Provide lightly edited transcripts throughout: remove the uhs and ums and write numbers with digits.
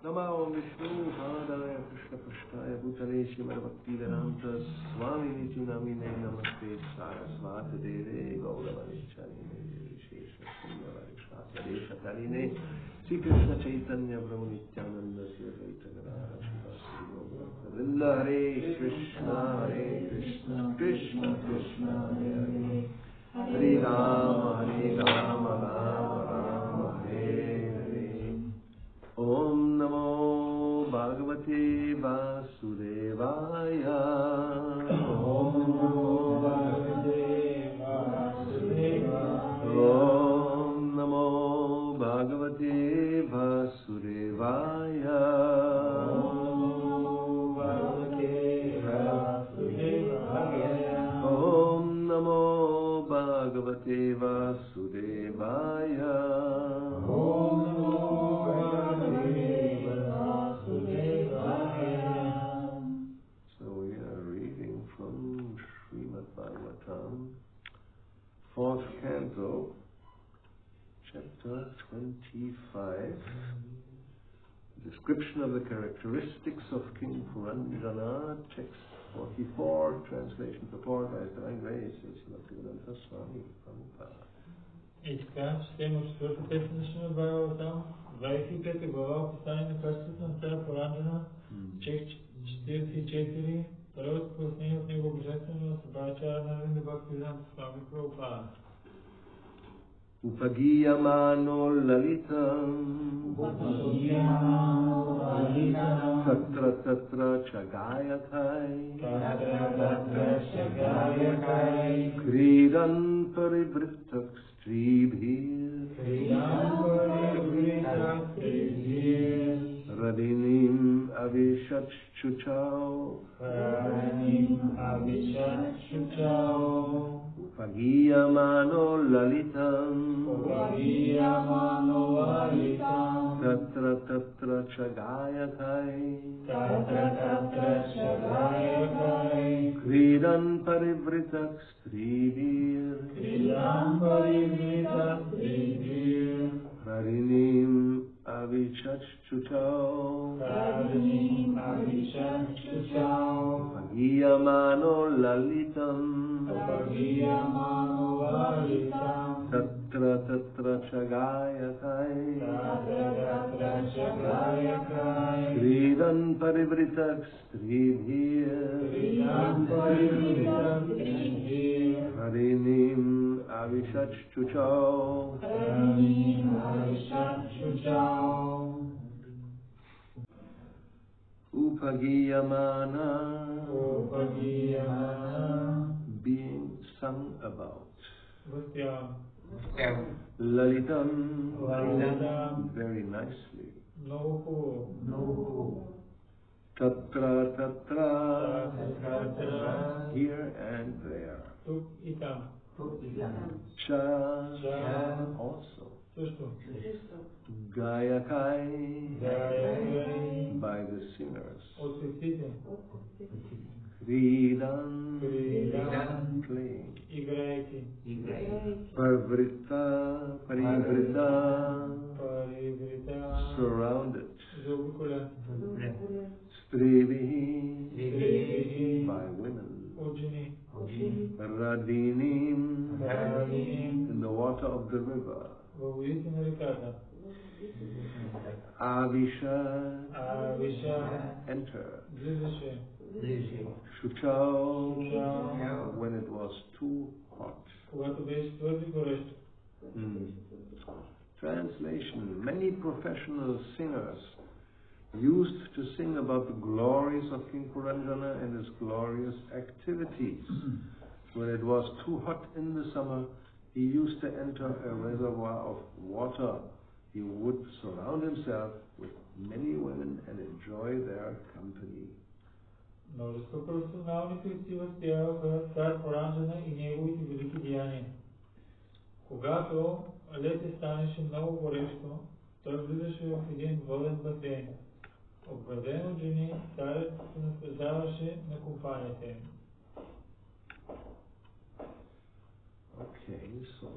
Namo Vishnu Padaya Krishna Prashtaya Bhutale Shrimad Bhakti-vedanta Swami Niti Namine Namaste Sarasvata Deve Gauravani Charine Shesha Sundavari Shasade Shatarine Sri Krishna Chaitanya Brahma Nityananda Sri Advaita Gadara Shivasi Yoga Vrinda Hare Krishna Krishna Krishna Hare Hare Hare Rama Rama Rama Hare Hare Om Namo Bhagavate Vasudevaya Om Namo Bhagavate Vasudevaya Om Namo Bhagavate Vasudevaya Om Namo Bhagavate Vasudevaya Om Namo Bhagavate Vasudevaya Om So we are reading from Srimad Bhagavatam, 4th canto, chapter 25, description of the characteristics of King Puranjana, text 44, translation purport by His Divine Grace, Bhakti-yoga Swami Prabhupada. И така, четем от 4-та текст на Шримад Бхагаватам, 25 глава, описание на качеството на царя Пуранджана, текст 44, първото пояснение от него божествено събрачара на Винда Бхакти-yoga Swami Prabhupada. Upagiyamano lalitam Tatra tatra chagayatai Kridan parivrittak stribhir Radinim avishachchuchao Upagiyamano lalitam Tatra tatra chagayatai Kridan parivritak stribhir Harinim avichachchuchao Upagiyamano lalitam Tatra tatra chagayatai Kridan parivritak stribhir Harinim avishachchuchao Upagiyamana being sung about Lalitam very nicely Tatra tatra here and there Cha also Gayakai by the singers Kridan playing Parivrita surrounded Strivihi by women Radinim in the water of the river Avisha enter Shuchao when it was too hot. Translation. Many professional singers used to sing about the glories of King Puranjana and his glorious activities. When it was too hot in the summer, he used to enter a reservoir of water. He would surround himself with many women and enjoy their company. Множество персонални красиви възпяваха цар Пуранджана и неговите велики деяния. Когато лете станеше много горещо, той влизаше в един воден басейн. Обграден от жени, царят се наслаждаваше на компанията им. Okay, so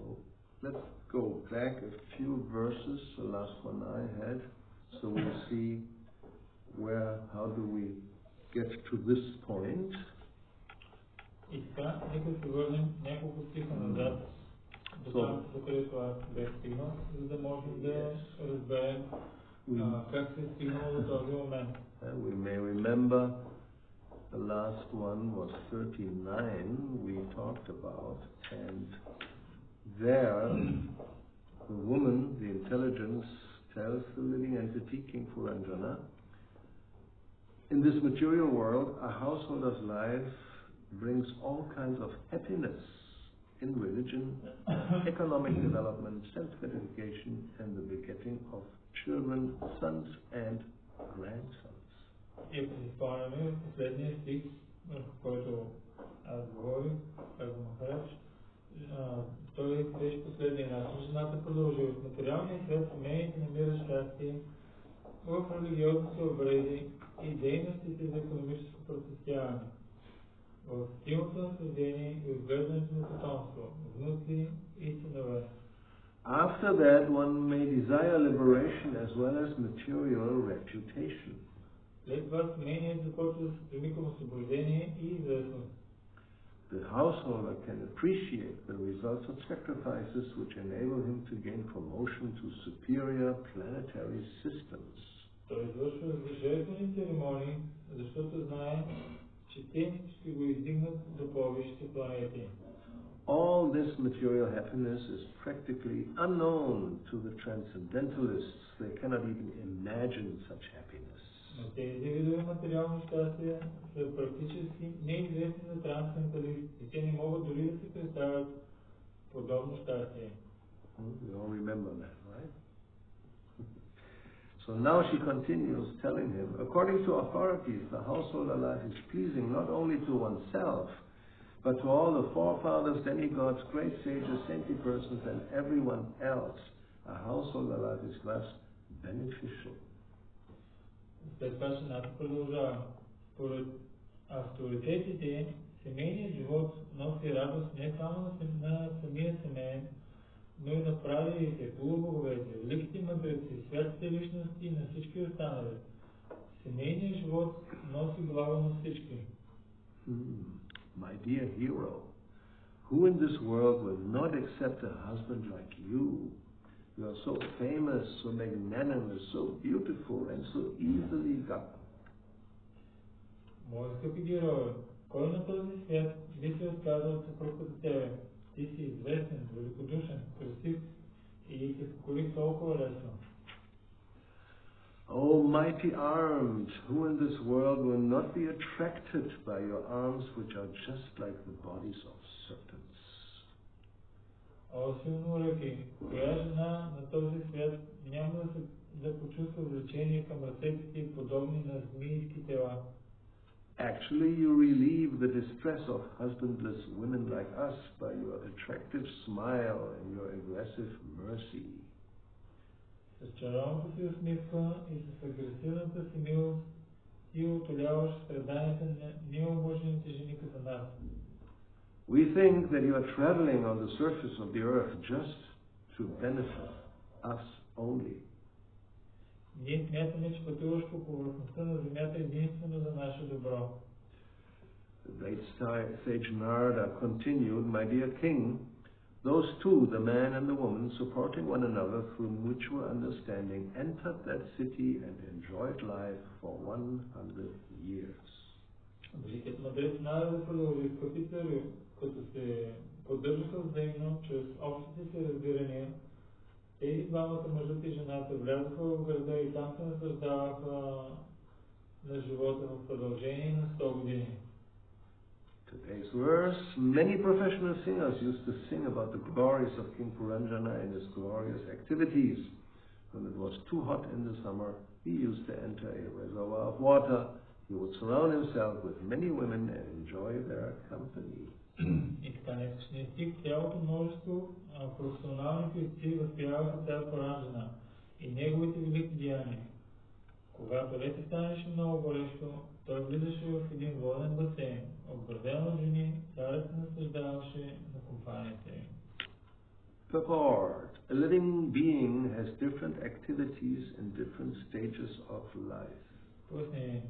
let's go back a few verses, the last one I had, so we'll see how do we get to this point? И така, нека се върнем няколко стиха назад, до където аз бях стигнал, за да можем да разберем как се е стигнало до този момент. We may remember the last one was 39 we talked about, and there the woman, the intelligence, tells the living entity, King Puranjana, in this material world, a householder's life brings all kinds of happiness in religion, economic development, self-gratification, and the begetting of children, sons and grandsons. И ако си спомняме в последния стих, в който аз говорих, казвам Махарадж, той беше последния начин. Жената продължи. В материалния свят семейните намира щастие, в религиозните обреди и дейностите за икономическо процъфтяване, в силното наследение и отглеждането на потомство, внуци и синове. After that, one may desire liberation as well as material reputation. След това семейният започва да се стреми към освобождение и известност. The householder can appreciate the results of sacrifices which enable him to gain promotion to superior planetary systems. Той извършва жертвени церемонии, защото знае, че те ще го издигнат до по-висшите планети. All this material happiness is practically unknown to the transcendentalists. They cannot even imagine such happiness. Но тези видове материално щастие са практически неизвестни за трансценденталистите. Те не могат дори да си представят подобно щастие. You all remember that, right? So now she continues telling him, according to authorities, the householder life is pleasing not only to oneself, but to all the forefathers, demigods, great sages, saintly persons, and everyone else. A householder life is thus beneficial. След това жената продължава. Според авторитетите, семейният живот носи радост не само на самия семейен, но и на прадедите, полубоговете, великите мъдреци, святите личности и на всички останали. Семейният живот носи благо на всички. My dear hero, who in this world will not accept a husband like you? You are so famous, so magnanimous, so beautiful, and so easily gotten. Мои скъпи герои, кой на този свят би се отказал съпруг като тебе? Ти си известен, великодушен, красив и се покорих толкова лесно. Oh, mighty armed, who in this world will not be attracted by your arms, which are just like the bodies of serpents? О, силно ръки, коя жена на този свят няма да почувства влечение към ръцете ти, подобни на змийски тела? Actually, you relieve the distress of husbandless women like us by your attractive smile and your aggressive mercy. С чаровната си усмивка и с агресивната си милост ти утоляваш страданията на необожените жени като нас. We think that you are traveling on the surface of the earth just to benefit us only. Ние смятаме, че пътуваш по повърхността на земята единствено за наше добро. The great sage Narada continued, my dear king, those two, the man and the woman, supporting one another through mutual understanding, entered that city and enjoyed life for 100 years. Великият мъдрец Нарада продължи, скъпи цари, като се поддържаха взаимно чрез общите си разбирания. Тези двамата, мъжът и жената, влязоха в града и там се наслаждаваха на живота в продължение на 100 години. Today's verse, many professional singers used to sing about the glories of King Puranjana and his glorious activities. When it was too hot in the summer, he used to enter a reservoir of water. He would surround himself with many women and enjoy their company. И така днешния стих, цялото множество професионални певци възпяваха цар Пуранджана и неговите велики деяния. Когато лето станеше много горещо, той влизаше в един воден басейн, обграден от жени, царят се наслаждаваше на компанията им. Purport. A living being has different activities in different stages of life. Пояснение.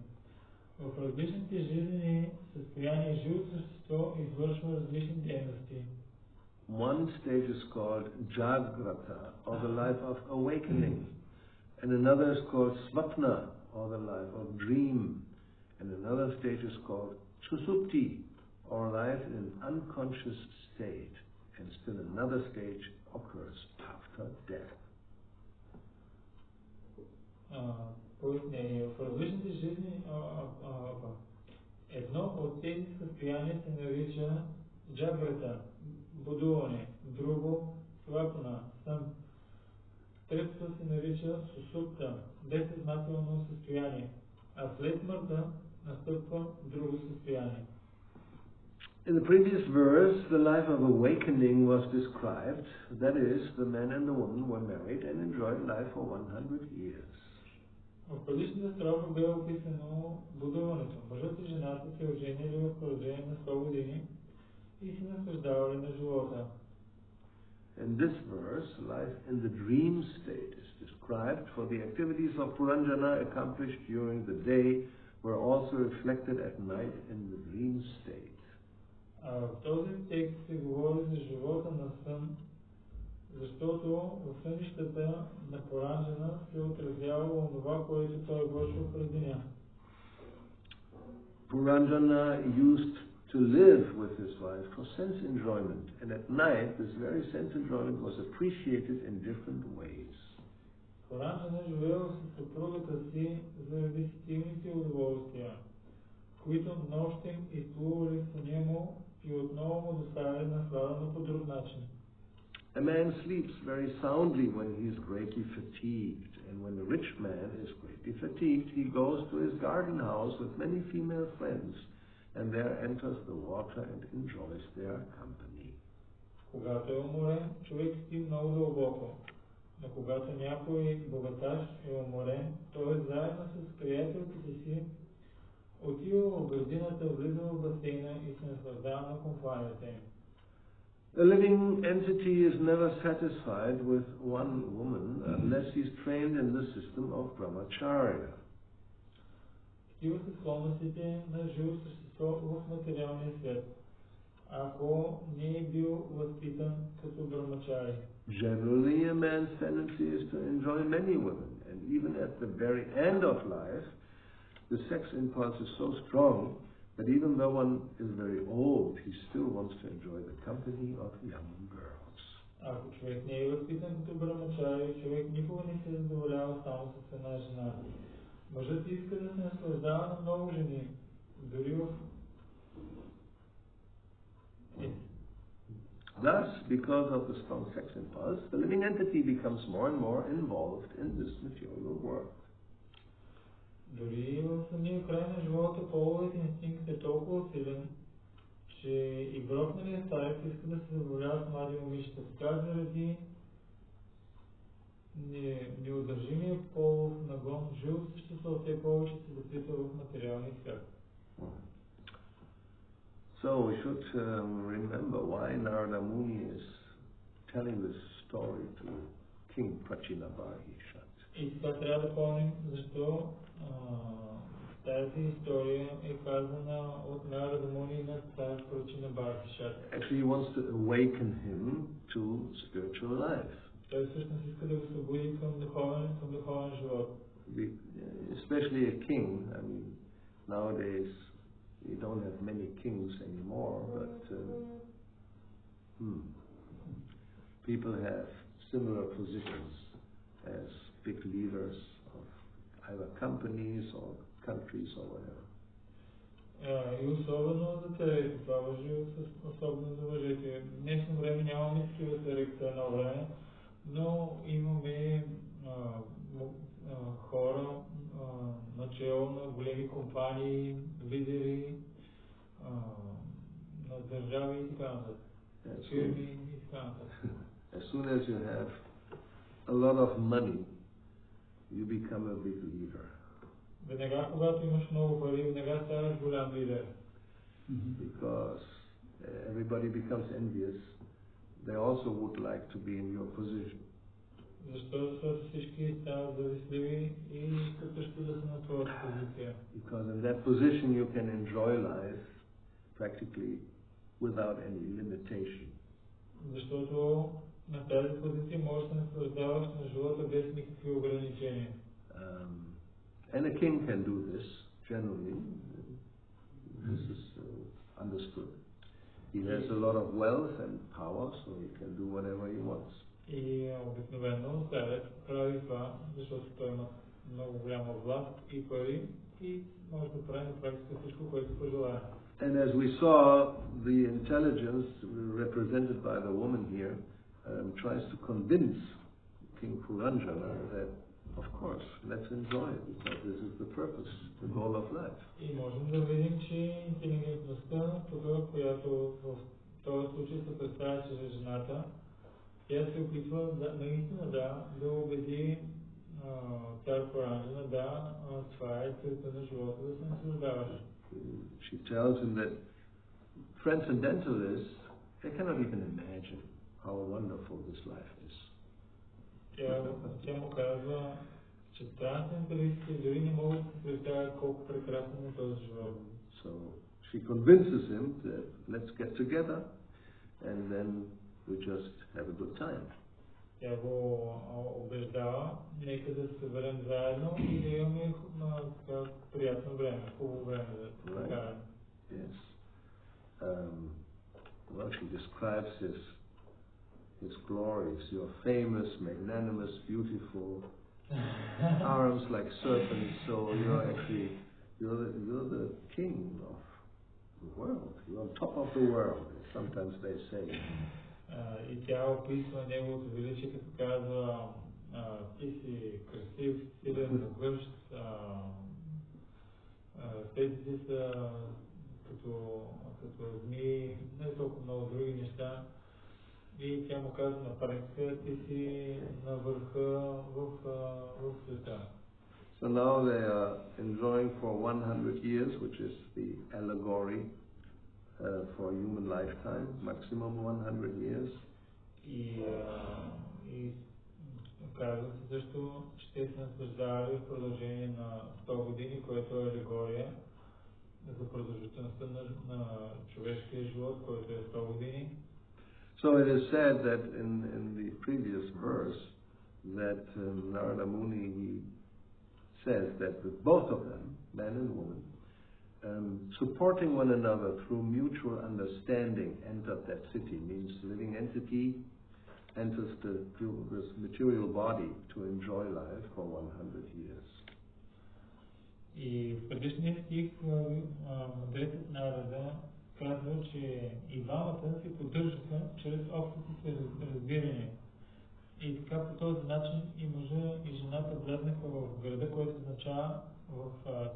В различните жизнени състояния живото същество извършва различни дейности. One stage is called Jagrata, or the life of awakening, and another is called Svapna, or the life of dream, and another stage is called Susupti, or life in an unconscious state, and still another stage occurs after death. Пояснение. В различните жизни едно от тези състояния се нарича джаграта, будуване, друго свапна, сън. Третото се нарича сусупта, безсъзнателно състояние, а след смъртта настъпва друго състояние. In the previous verse, the life of awakening was described. That is, the man and the woman were married and enjoyed life for 100 years. В предишната строфа бе описано будуването. Мъжът и жената се оженили в продължение на 100 години и се наслаждавали на живота. In this verse, life in the dream state is described, for the activities of Puranjana accomplished during the day were also reflected at night in the dream state. В този текст се говори за живота на сън, защото в сънищата на Пуранджана се отразява това, което той вършил през деня. Puranjana used to live with his wife for sense enjoyment, and at night this very sense enjoyment was appreciated in different ways. Пуранджана живеел със съпругата си заради сетивните удоволствия, които нощем изплували в съня му и отново му доставяли наслада по друг начин. A man sleeps very soundly when he is greatly fatigued, and when a rich man is greatly fatigued, he goes to his garden house with many female friends, and there enters the water and enjoys their company. Когато е уморен, човек спи много дълбоко, но когато някой богаташ е уморен, той заедно с приятелките си отива в градината, влиза в басейна и се наслаждава на компанията им. A living entity is never satisfied with one woman unless he is trained in the system of brahmacharya. Такива са склонностите на живо същество в материалния свят, ако не е бил възпитан като брамачари. Generally, a man's tendency is to enjoy many women, and even at the very end of life, the sex impulse is so strong that even though one is very old, he still wants to enjoy the company of young girls. Ако човек не е възпитан като брамачари, човек никога не се задоволява само с една жена. Мъжът иска да се наслаждава на много жени, дори в... Thus, because of the strong sex impulse, the living entity becomes more and more involved in this material world. Дори в самия край на живота половият инстинкт е толкова силен, че и грохналият старец иска да се задоволява с млади момичета. Така заради неудържимия полов нагон, живото същество все повече се записва в материалния свят. So we should remember why Narada Muni is telling this story to King Prachinabarhishat. И сега трябва да помним защо тази история е казана от Нарада Муни на цар Прачинабархишат. Actually, he wants to awaken him to spiritual life. Той всъщност иска да го събуди към духовен живот. Especially a king. I mean, nowadays we don't have many kings anymore, but people have similar positions as big leaders of either companies or countries or whatever. И особено за царете, това важи особено за мъжете. В днешно време нямаме такива цареца едно време, но имаме хора начало на големи компании, лидери на държави и така нататък. Фирми и така нататък. As soon as you have a lot of money, you become a big leader. Веднага, когато имаш много пари, веднага ставаш голям лидер. Because everybody becomes envious. They also would like to be in your position. Защото всички стават завистливи и искат също да са на твоята позиция. Because in that position you can enjoy life practically without any limitation. Защото на тази позиция можеш да наслаждаваш на живота без никакви ограничения. And a king can do this generally. This is understood. He has a lot of wealth and power, so he can do whatever he wants. И обикновено царят прави това, защото той има много голяма власт и пари и може да прави на практика всичко, което пожелае. And as we saw, the intelligence represented by the woman here tries to convince King Puranjana that, of course, let's enjoy it, because this is the purpose, the goal of life. И можем да видим, че интелигентността, тук, която в този случай се представя чрез жената, тя се опитва наистина да убеди цар Пуранджана, това е целта на живота, да се наслаждаваш. She tells him that transcendentalists, they cannot even imagine how wonderful this life is. Тя му казва, че трансценденталистите дори не могат да се представят колко прекрасен е този живот. So she convinces him that let's get together and then we just have a good time. Тя го убеждава, нека да се съберем заедно и да имаме приятно време, хубаво време да прекараме. Yes. Well, she describes his glories, your famous, magnanimous, beautiful arms like serpents. So you're the king of the world. You're on top of the world, sometimes they say. И тя описва неговото величие, като казва, ти си красив, силен, могъщ, тези са като змии, не толкова много други неща. И тя му казва на практика, ти си на върха в света. So now they are enjoying for 100 years, which is the allegory for human lifetime, maximum 100 years. И казва се също, че те се наслаждавали в продължение на 100 години, което е алегория за продължителността на човешкия живот, който е 100 години. So it is said that in the previous verse that Narada Muni he says that with both of them, man and woman, supporting one another through mutual understanding entered that city. Means living entity enters this material body to enjoy life for 100 years. И в предишния стих мудрецът Нарада казва, че и двамата се поддържаха чрез общото си разбиране. И така по този начин и мъжа и жената влезнаха в града, който означава в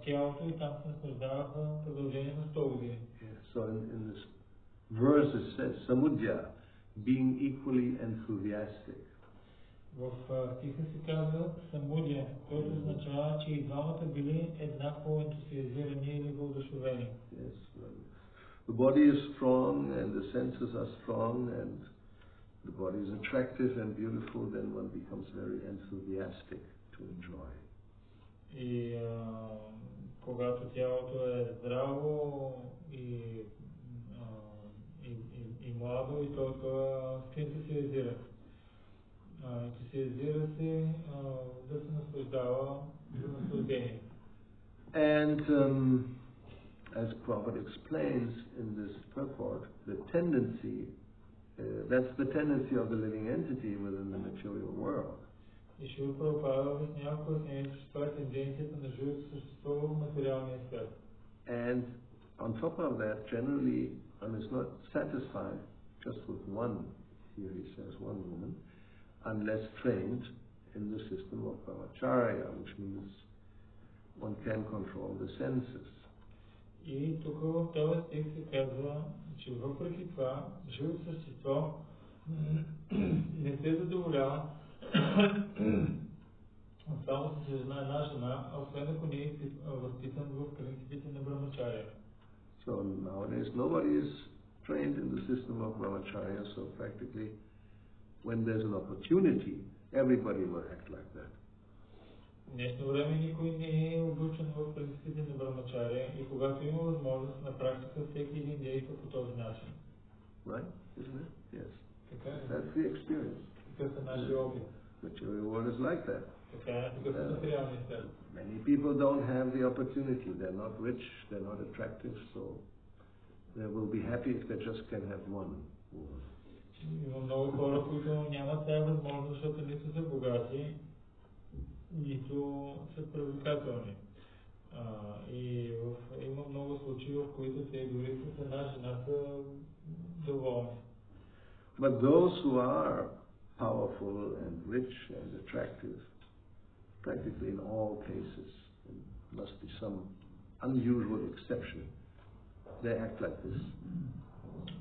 тялото и там се наслаждаваха в продължение на 100 години. So in this verse it says, Samudya, being equally enthusiastic. В стиха се казва Самудя, който означава, че и двамата били еднакво ентусиазирани или въодушевени. Yes, the body is strong and the senses are strong and the body is attractive and beautiful, then one becomes very enthusiastic to enjoy. И когато тялото е здраво и младо, и то се ентусиазира. Ентусиазира се да се наслаждава за наслаждение. And as Prabhupada explains in this purport, the tendency, that's the tendency of the living entity within the material world. И Шрила Прабхупада обяснява в пояснението, че това е тенденцията на живото същество в материалния свят. And on top of that, generally, one is not satisfied just with one, here he says one woman, unless trained in the system of brahmacharya, which means one can control the senses. И тук в този стих се казва, че въпреки това, живото същество не се задоволява само с една жена, освен ако не е възпитан в принципите на брахмачария. So nowadays nobody is trained in the system of brahmacharya, so practically when there's an opportunity, Everybody will act like that. В днешно време никой не е обучен в принципите на брамачария и когато има възможност на практика, всеки един действа по този начин. Right? Isn't it? Yes. Така е. That's the experience. Такъв е нашия опит. Material world is like that. Така е, такъв е материалния свят. Many people don't have the opportunity. They're not rich, they're not attractive, so they will be happy if they just can have one woman. Има много хора, които нямат тази възможност, защото нито са богати, нито са привлекателни. Има много случаи, в които те дори с една жена са доволни. But those who are powerful and rich and attractive, practically in all cases, there must be some unusual exception, they act like this.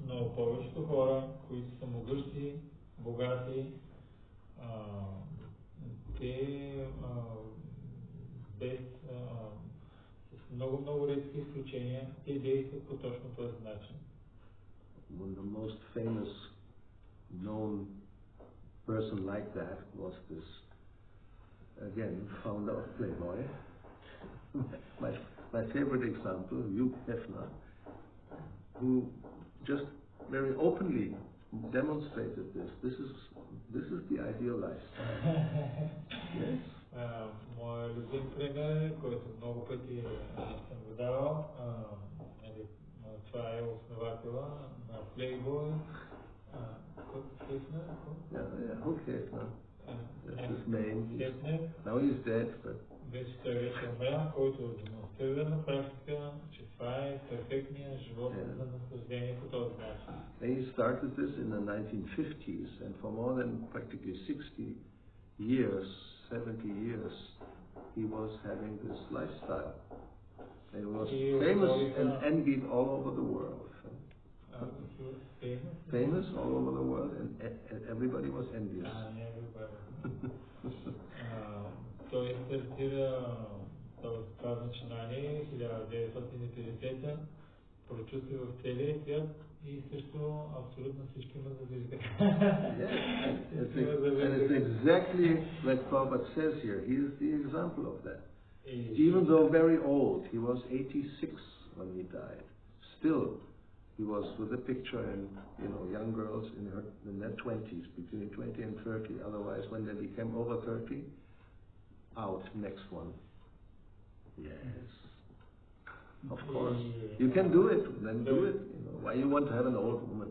Но повечето хора, които са могъщи, богати, те без с много редки изключения, те действат по точно този начин. One of the most famous known person like that was this, again, founder of Playboy. my favorite example, Hugh Hefner, who just very openly demonstrated this. This is the ideal lifestyle. Yes. Моят любим пример, който много пъти съм го давал, това е основателя на Playboy. Hugh Hefner. That's his name. Now he's dead, but вече той вече умря, който демонстрира на практика, че това е перфектният живот за наслаждение по този начин. He started this in the 1950s, and for more than practically 60 years, 70 years, he was having this lifestyle. He was famous and envied all over the world. Famous all over the world, and everybody was envious. Той стартира това начинание 1950-та, прочути в целия свят и също абсолютно всички ме завиждаха. And it's exactly like Prabhupada says here. He is the example of that. Even though very old, he was 86 when he died. Still, he was with a picture and young girls in their 20s, between 20 and 30. Otherwise, when they became over 30, out, next one. Yes. Of course. You can do it, then do it. Why you want to have an old woman?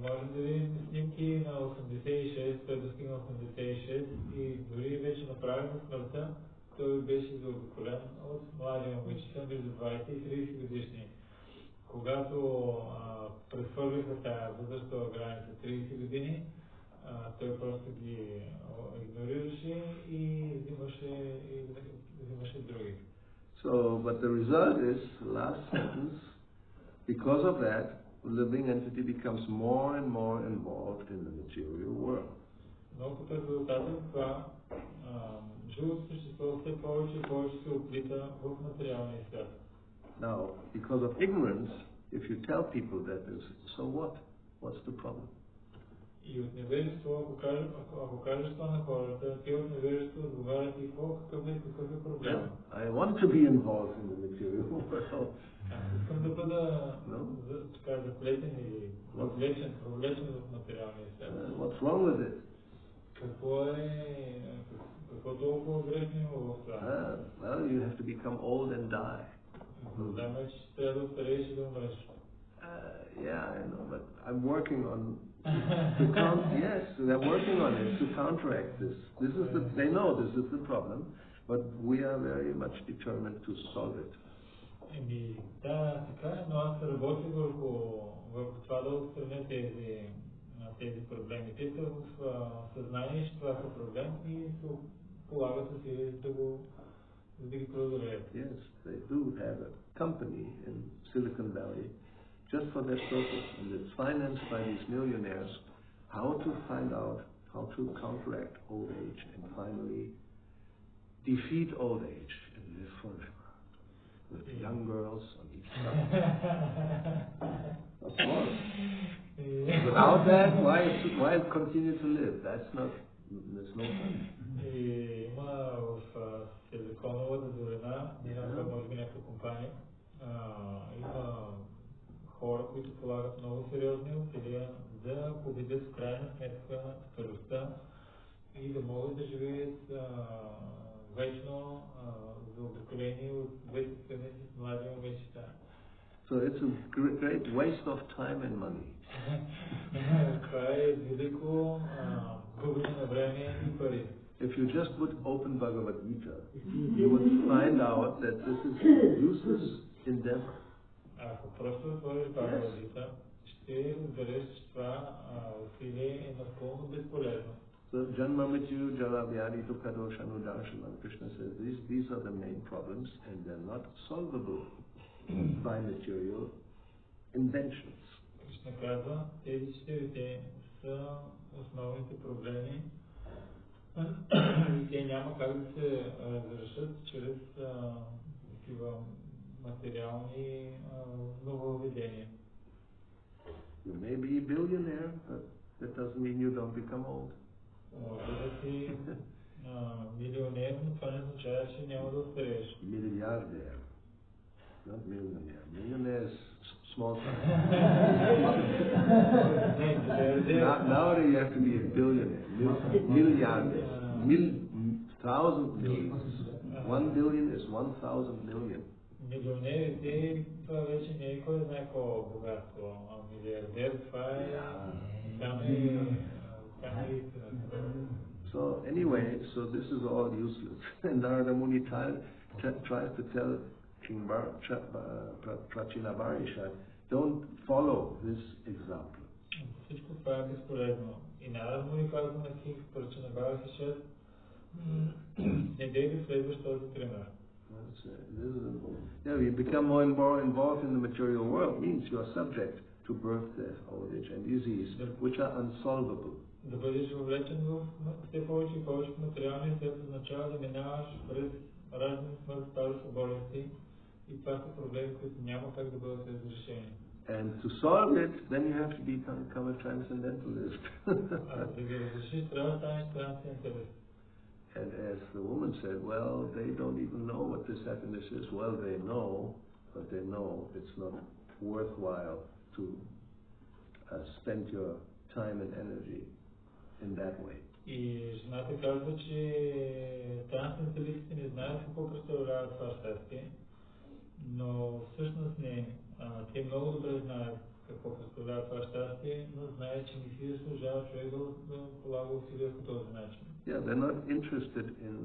Може да видим снимки на 86, той достигна 86 и дори вече направи на смъртта, той беше заобиколен от млади момичета между 20 и 30 годишни. Когато прехвърлиха тази възрастова граница 30 години, той просто ги игнорираше и взимаше други. So, but the result is, last sentence, because of that, the living entity becomes more and more involved in the material world. Но като резултат от това, живото същество все повече и повече се оплита в материалния свят. Now, because of ignorance, if you tell people that this, so what? What's the problem? И от невежество, ако кажеш това на хората, те от невежество отговарят и какъв е проблем? I want to be involved in the material world. Искам да бъда заплетен или провлечен в материалния свят. What's wrong with it? Какво толкова грешно има в това? Well, you have to become old and die. Проблема е, че трябва да остарееш и да умреш. Yeah, I know, but I'm working on yes, they're working on it to counteract this. They know this is the problem, but we are very much determined to solve it. Да, така е, но аз работя върху това да отстраня тези проблеми. Те са в съзнание, че това е проблем и се полагат усилия да ги преодолеят. Yes, they do have a company in Silicon Valley just for that purpose, and it's financed by these millionaires, how to find out how to counteract old age and finally defeat old age and live forever with young girls on each side. Of course. Without that, why continue to live? There's no fun. Има в Силиконовата долина, може би някаква компания, има хора, които полагат много сериозни усилия да победят в крайна сметка старостта и да могат да живеят вечно заобиколени от двете страни с млади момичета. So it's a great waste of time and money. Това е велико губене на време и пари. If you just would open Bhagavad Gita, you would find out that this is a useless endeavor. Ако просто отвориш Bhagavad Gita, ще разбереш, че това усилие е напълно безполезно. So Janma Mrityu Jara Vyadi Dukkha Doshanu Darshanam, Krishna says these are the main problems and they're not solvable by material inventions. Кришна казва, тези четирите са основните проблеми и те няма как да се разрешат чрез такива материални нововведения. You may be a billionaire, but that doesn't mean you don't become old. Може да си милионер, но това не означава, че няма да остарееш. Milliardaire, not millionaire. Millionaire is small time. Nowadays you have to be a billionaire, milliardaire, 1,000 millions. 1 billion is 1,000 million. Милионерите, това вече не е кой знае колко богатство, а милиардер, това е So anyway, so this is all useless. And Narada Muni tries to tell King Prachinabarisha, don't follow this example. Всичко това е безполезно. И Нарада Муни казва на King Prachinabarisha, не дей да следваш този пример. You become more and more involved in the material world means you are subject to birth, death, old age and disease, which are unsolvable. Да бъдеш въвлечен в все повече и повече в материалния свет означава да минаваш през разни смърт, старост, болести и това са проблеми, които няма как да бъдат разрешени. And to solve it, then you have to become a transcendentalist. Да ги разрешиш, трябва да станеш трансценденталист. And as the woman said, well, they don't even know what this happiness is. Well, they know, but they know it's not worthwhile to spend your time and energy in that way. И жената казва, че трансценденталистите не знаят какво представлява това щастие, но всъщност не. Те много добре знаят какво представлява това щастие, но знаят, че не си заслужава човек да полага усилия по този начин. Yeah, they're not interested in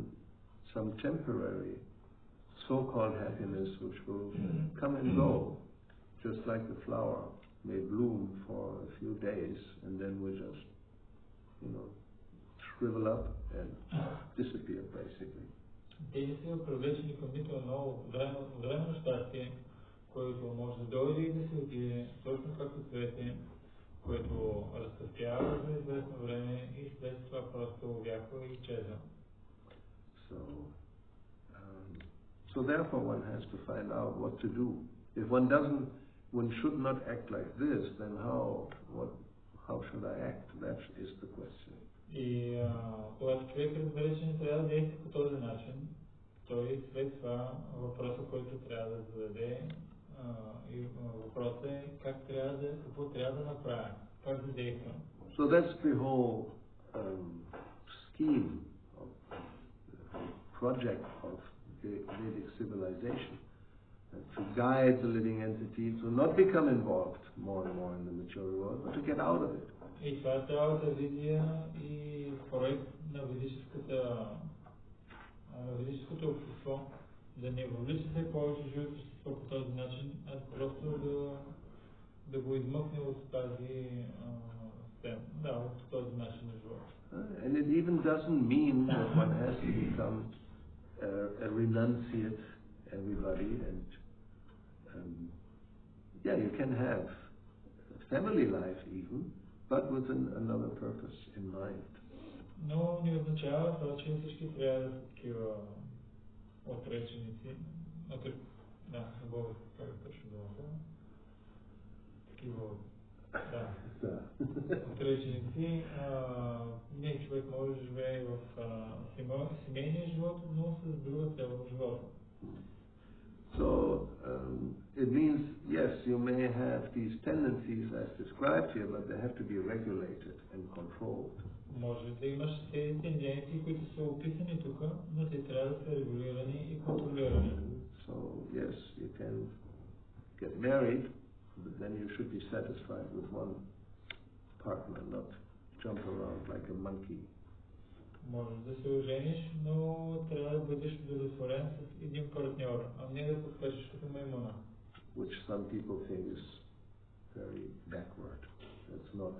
some temporary so-called happiness which will come and go, just like the flower may bloom for a few days and then will just, shrivel up and disappear basically. Те не са привлечени към нито едно временно щастие, което може да дойде и да се отиде, точно както цвете, което разцъфтява за известно време и след това просто увяхва и изчезва. So therefore one has to find out what to do. If one should not act like this, then how should I act? That is the question. И когато човек разбере, че не трябва да действа по този начин, той след това въпросът, който трябва да зададе, и въпросът е какво трябва да направя, как да действам. So that's the whole scheme of project of Vedic civilization, to guide the living entity to not become involved more and more in the material world, but to get out of it. И това е цялата визия и проект на ведическото общество, да не въвлича се повече живото общество по този начин, а просто да го измъкне от тази от този начин на живота. And it even doesn't mean that one has to become a renunciate, everybody, and you can have family life even, but with another purpose in mind. Но не означава това, че всички трябва да са такива отреченици. На български как точно думата. Такива Да. Отреченици, не човек може да живее в семейния живот, но с друга цел в живота. So it means, yes, you may have these tendencies as described here, but they have to be regulated and controlled. Може да имаш тези тенденции, които са описани тук, но те трябва да са регулирани и контролирани. So yes, you can get married, but then you should be satisfied with one partner, not jump around like a monkey. Може да се ожениш, но трябва да бъдеш удовлетворен с един партньор, а не да подскачаш като маймуна. Which some people think is very backward. It's not,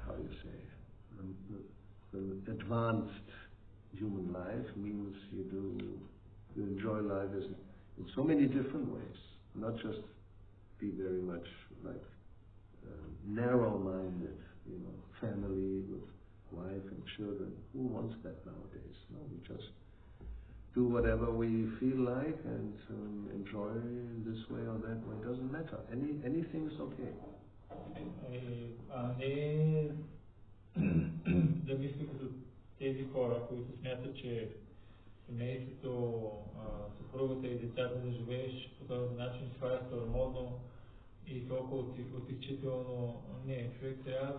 how you say, the advanced human life means you enjoy life in so many different ways, not just be very much like narrow-minded, family with wife and children. Who wants that nowadays? No, we just do whatever we feel like and enjoy this way or that way. It doesn't matter. Anything is okay. Да мисля като тези хора, които смятат, че семейството, съпругата и децата да живееш по този начин, това е старомодно и толкова отекчително. Не, човек трябва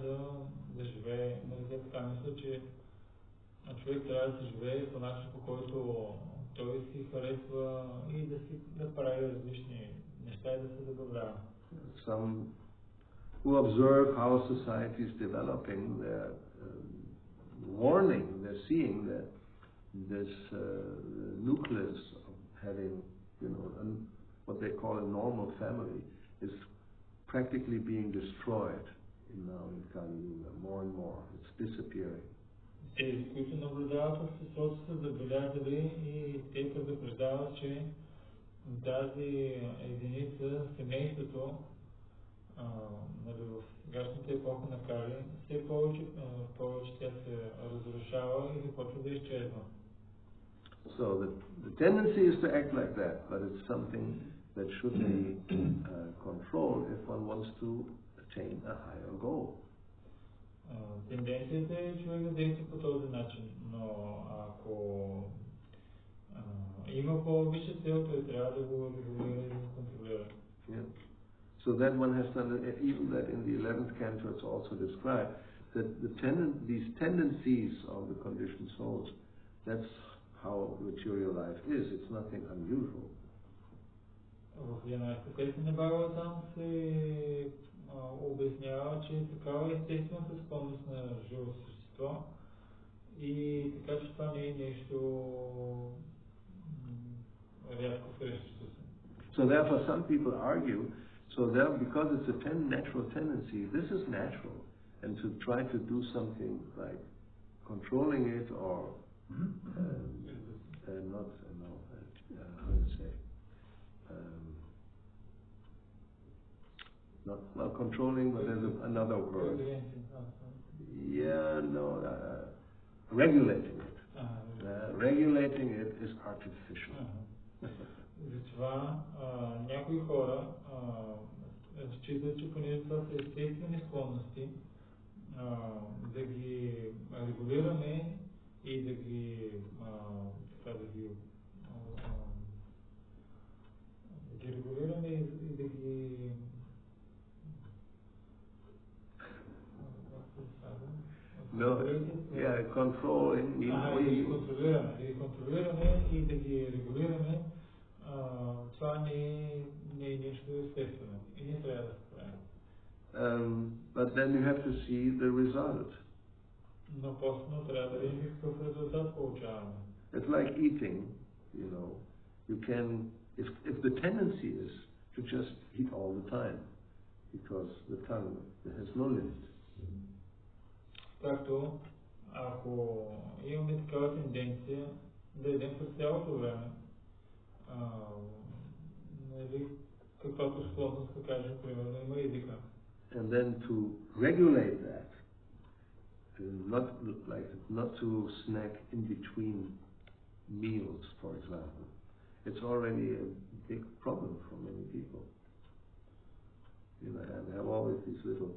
да живее, нали така мисля, че човек трябва да се живее по начин, по който той си харесва и да прави различни неща и да се забавлява. Some who observe how society is developing, they're warning, they're seeing that this nucleus of having, what they call a normal family is practically being destroyed now in Kali-yuga, more and more. It's disappearing. Тези, които наблюдават обществото, са забелязали и те предупреждават, че тази единица, семейството, в сегашната епоха на Кали, все повече тя се разрушава и започва да изчезва. So the tendency is to act like that, but it's something that should be controlled if one wants to attain a higher goal. Тенденцията е човек да действа по този начин, но ако има по-висша цел, той трябва да го регулира и да го контролира. So then one has to, even that in the 11th canto it's also described, that these tendencies of the conditioned souls, that's how material life is. It's nothing unusual. В 11-та песен на Бхагава там се обяснява, че такава е естествената склонност на живо същество и така, че това не е нещо рядко срещащо се. So therefore some people argue, because it's a natural tendency, this is natural, and to try to do something like controlling it or not, how to say, not controlling, but there's another word. Regulating it. Regulating it is artificial. Затова някои хора считат, че понеже това са естествени склонности, да ги регулираме и да ги регулираме и да ги controlling. Да ги контролираме и да ги регулираме. Това не е нещо естествено и не трябва да се прави. But then you have to see the result. Но после трябва да видим какъв резултат получаваме. It's like eating, You can, if the tendency is to just eat all the time, because the tongue has no limit. Както ако имаме такава тенденция да едем през цялото време, каквато склонност да кажем, примерно има езика. And then to regulate that, not to snack in between meals, for example. It's already a big problem for many people. they have always these little,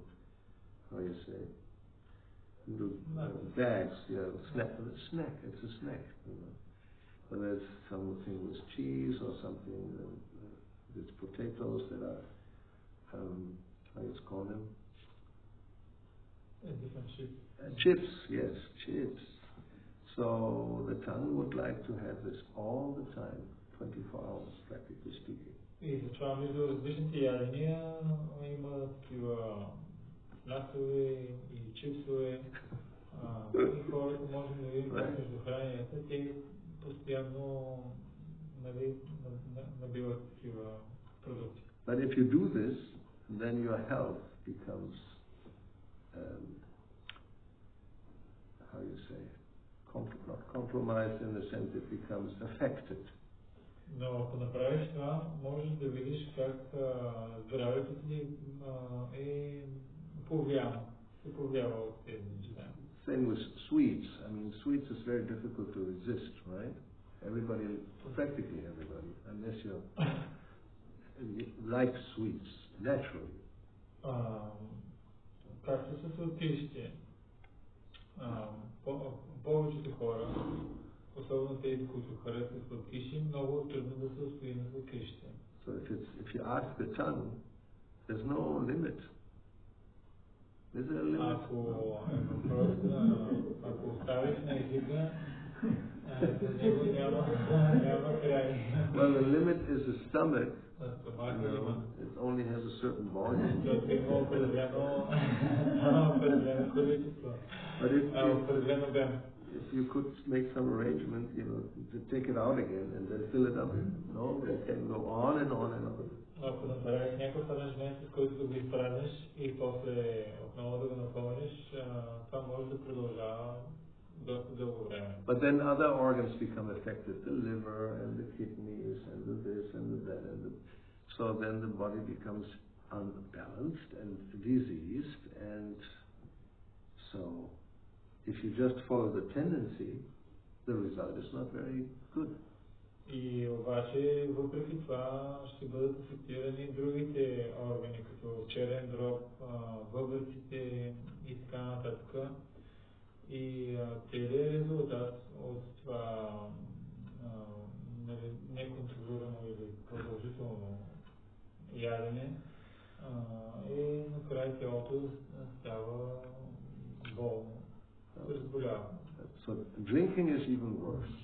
how you say, little bags. Snack. It's a snack. Whether it's something with cheese or something with potatoes that are, how you call them? Different chips. Chips, yes, chips. So the tongue would like to have this all the time, 24 hours, practically speaking. И затова между различните ядения има такива снакове и чипсове. И хората можем да видим между храненията, те постоянно набиват такива продукти. But if you do this, then your health becomes, how you say, not compromised in the sense it becomes affected. Но ако направиш това, можеш да видиш как здравето ти е повлияно, се повлиява от тези неща. Same with sweets. I mean, sweets is very difficult to resist, right? Practically everybody, unless you like sweets naturally. Както с сладкишите, повечето хора, особено тези, които харесват сладкиши, много е трудно да се устои на сладкишите. So if you ask the tongue, there's no limit. Is there a limit? Ако оставиш на езика, за него няма край. Well, the limit is the stomach. It only has a certain volume. But if you could make some arrangement, to take it out again and then fill it up, it can go on and on and on. Ако направиш някакъв аранжмент, с който да го изпразниш и после отново да го напълниш, това може да продължава доста дълго време. But then other organs become affected, the liver and the kidneys and the this and the that so then the body becomes unbalanced and diseased, and so if you just follow the tendency, the result is not very good. И обаче, въпреки това, ще бъдат афектирани другите органи, като черен дроб, бъбреците и така нататък. И целият резултат от това неконтролирано или продължително ядене накрая тялото става болно, разболява. So drinking is even worse.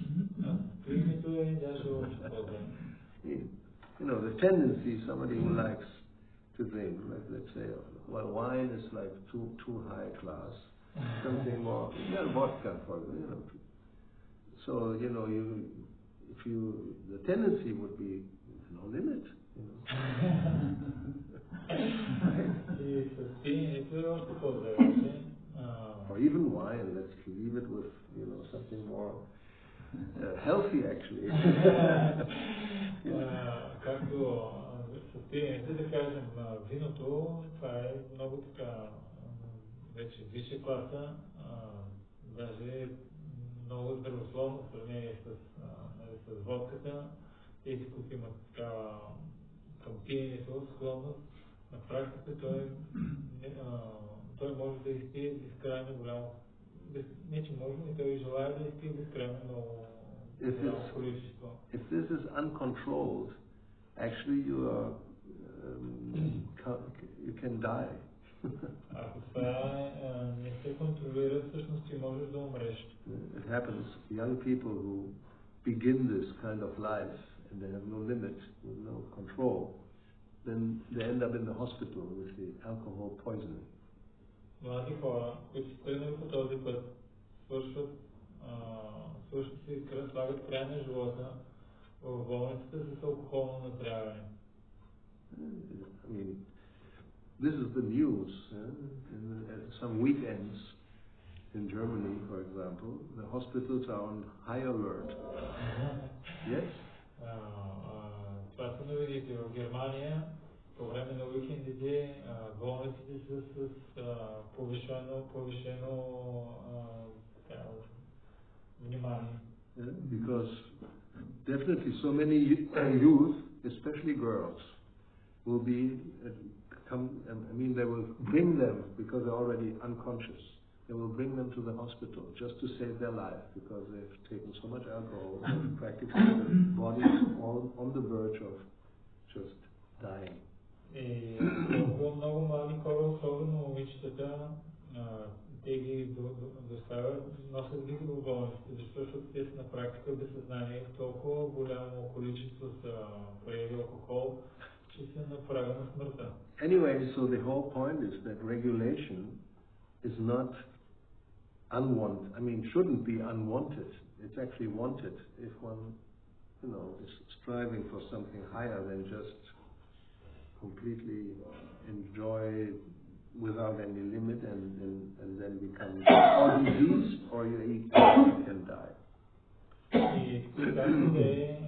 The tendency, somebody who likes to drink, like let's say, well, wine is like too high class, something more, vodka for you. So the tendency would be no limit. Or even wine, let's leave it with, something more healthy actually. Както състоянието, да кажем, виното, това е много така, вече висша класа, даже много здравословно в сравнение с водката. Тези, които имат такава към пиенето склонност, на практика той може да изпие безкрайно голямо. Не, че може, но той желая да изпие безкрайно много количество. If this is uncontrolled, actually you can die. Ако това не се контролира, всъщност ти можеш да умреш. It happens. Young people who begin this kind of life and they have no limit, with no control, then they end up in the hospital with the alcohol poisoning. Млади хора, които са тръгнали по този път, свършват се и слагат край на живота в болницата с алкохолно натряване. I mean, this is the news. In some weekends in Germany, for example, the hospitals are on high alert. Yes? Това са новините в Германия. По време на уикендите болниците са с повишено внимание. Because definitely so many youth, especially girls, will be they will bring them, because they're already unconscious, they will bring them to the hospital just to save their life, because they've taken so much alcohol that practically the body is on the verge of just dying. И много млади хора, особено момичетата, те ги доставят, носят ги в болниците, защото те са на практика без съзнание в толкова голямо количество са поели алкохол, че са на прага на смъртта. Anyway, so the whole point is that regulation is not unwanted. Shouldn't be unwanted. It's actually wanted if one, is striving for something higher than just completely enjoy without any limit and then become or diseased or you can die. И както е,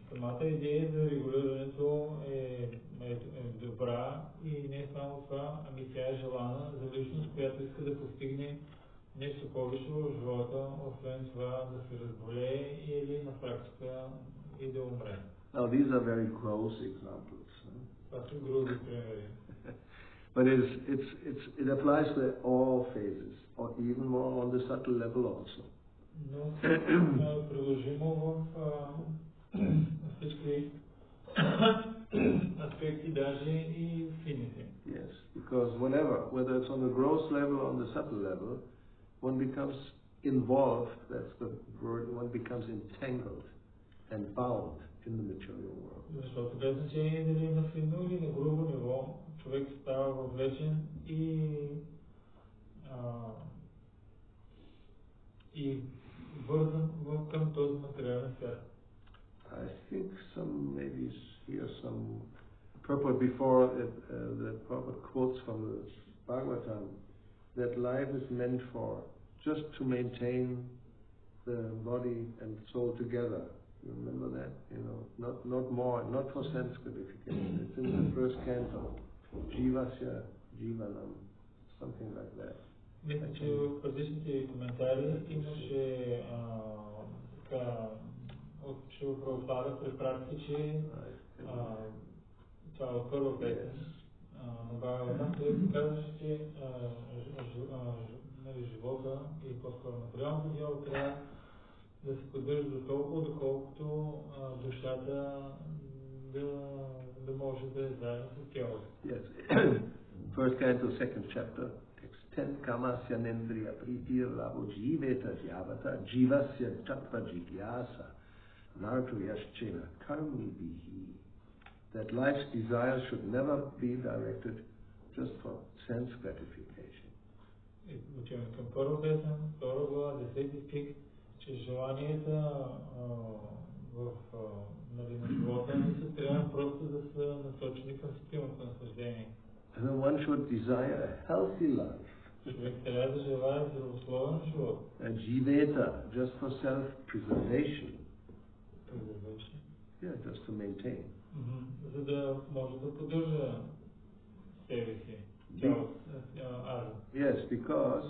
самата идея за регулирането е добра и не само това, ами тя е желана за личност, която иска да постигне нещо повече в живота, освен това да се разболее или на практика и да умре. Now these are very gross examples. Това са груби примери. But it applies to all phases, or even more on the subtle level also. Но е приложимо в всички аспекти, даже и фините. Yes, because whether it's on the gross level or on the subtle level, one becomes involved, that's the word, one becomes entangled and bound in the material world. Защото без значение дали на финно или на грубо ниво, човек става въвлечен и вързан към този материален свят. I think some purport before the purport quotes from the Bhagavatam that life is meant for just to maintain the body and soul together. You remember that? Not more, not for sense gratification. It's in the first canto. Jivasya Jivanam, something like that. Мисля, че в различните коментари имаше че православие препратки, че това е от първа песен на Бхагаватам, който казваше, че живота и по-скоро материалното дело трябва да се поддържа до толкова, доколкото душата да може да е заедно с тялото. Yes. First canto, second chapter. Ten kamasya nendriya pritir labo jiveta jyavata jivasya tattva jigyasa narto yaschena karmi bihi. That life's desires should never be directed just for sense gratification. Учим към първа песен, втора глава, 10 стих, че желанията на живота не се трябва просто да са насочени към сетивното наслаждение. And then one should desire a healthy life. Човек трябва да желае здравословен живот. Jiveta, just for self-preservation. Preservation? Yeah, just to maintain. За да може да поддържа себе си. Yes, because